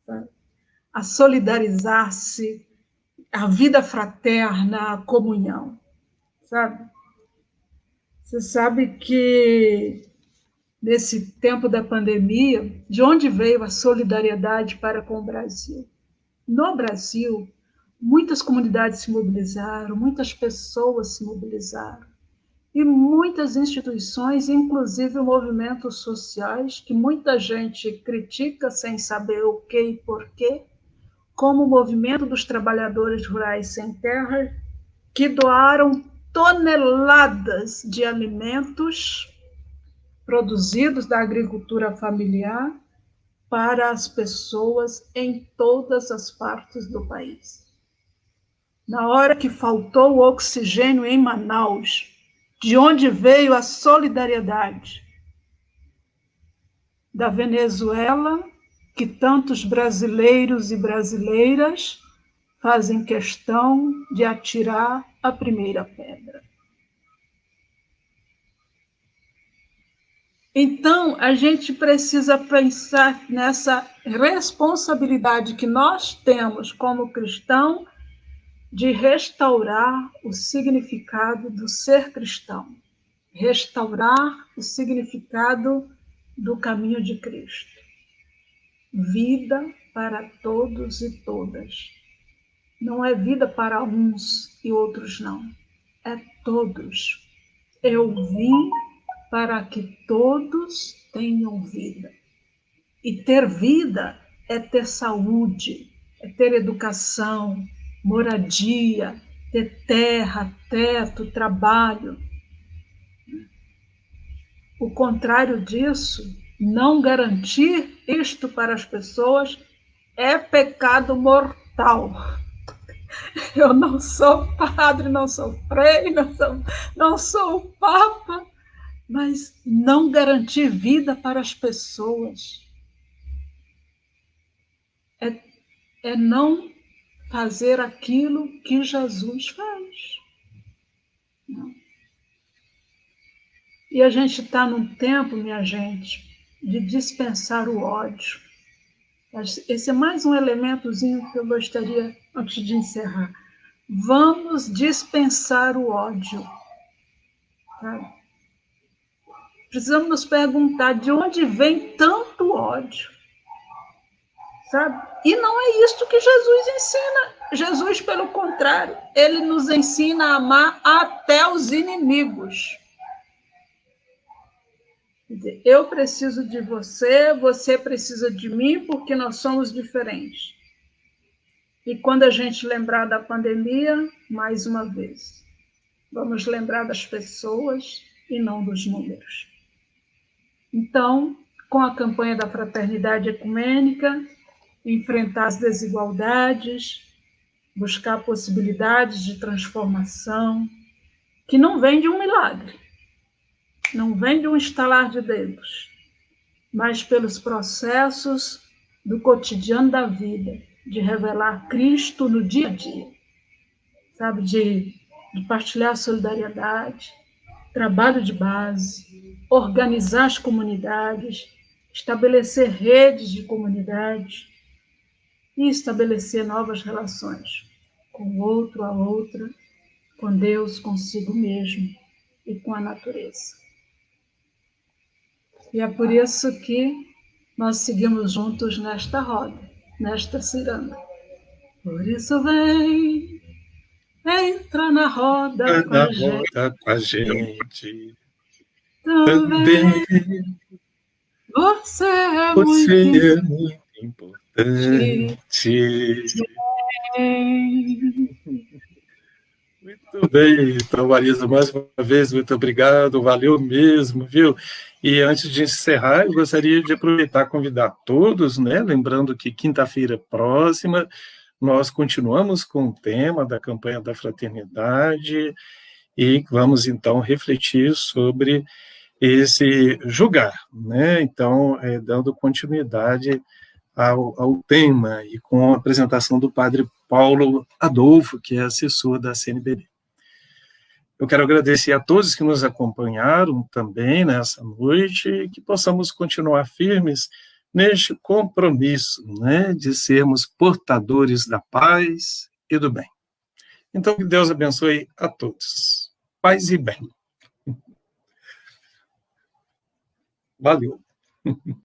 sabe? A solidarizar-se, a vida fraterna, a comunhão, sabe? Você sabe que nesse tempo da pandemia, de onde veio a solidariedade para com o Brasil? No Brasil, muitas comunidades se mobilizaram, muitas pessoas se mobilizaram, e muitas instituições, inclusive movimentos sociais, que muita gente critica sem saber o que e porquê, como o movimento dos trabalhadores rurais sem terra, que doaram toneladas de alimentos produzidos da agricultura familiar para as pessoas em todas as partes do país. Na hora que faltou o oxigênio em Manaus, de onde veio a solidariedade? Da Venezuela, que tantos brasileiros e brasileiras fazem questão de atirar a primeira pedra. Então, a gente precisa pensar nessa responsabilidade que nós temos como cristão de restaurar o significado do ser cristão, restaurar o significado do caminho de Cristo. Vida para todos e todas. Não é vida para uns e outros não. É todos. Eu vim para que todos tenham vida. E ter vida é ter saúde, é ter educação, moradia, ter terra, teto, trabalho. O contrário disso, não garantir isto para as pessoas é pecado mortal. Eu não sou padre, não sou frei, não sou o papa, mas não garantir vida para as pessoas é não fazer aquilo que Jesus faz. E a gente está num tempo, minha gente, de dispensar o ódio. Esse é mais um elementozinho que eu gostaria, antes de encerrar. Vamos dispensar o ódio. Sabe? Precisamos nos perguntar de onde vem tanto ódio. Sabe? E não é isso que Jesus ensina. Jesus, pelo contrário, ele nos ensina a amar até os inimigos. Quer dizer, eu preciso de você, você precisa de mim, porque nós somos diferentes. E quando a gente lembrar da pandemia, mais uma vez, vamos lembrar das pessoas e não dos números. Então, com a campanha da Fraternidade Ecumênica, enfrentar as desigualdades, buscar possibilidades de transformação, que não vem de um milagre, não vem de um estalar de dedos, mas pelos processos do cotidiano da vida, de revelar Cristo no dia a dia, sabe, de partilhar a solidariedade, trabalho de base, organizar as comunidades, estabelecer redes de comunidade e estabelecer novas relações com o outro, a outra, com Deus, consigo mesmo e com a natureza. E é por isso que nós seguimos juntos nesta roda, nesta ciranda. Por isso vem, entra na roda com a gente. Com a gente. Também. Você é muito importante. Muito bem, então, Marisa, mais uma vez, muito obrigado, valeu mesmo, viu? E antes de encerrar, eu gostaria de aproveitar e convidar todos, né? Lembrando que quinta-feira próxima nós continuamos com o tema da campanha da fraternidade e vamos, então, refletir sobre esse julgar, né? Então, dando continuidade ao tema e com a apresentação do padre Paulo Adolfo, que é assessor da CNBB. Eu quero agradecer a todos que nos acompanharam também nessa noite e que possamos continuar firmes neste compromisso, né, de sermos portadores da paz e do bem. Então, que Deus abençoe a todos. Paz e bem. Valeu.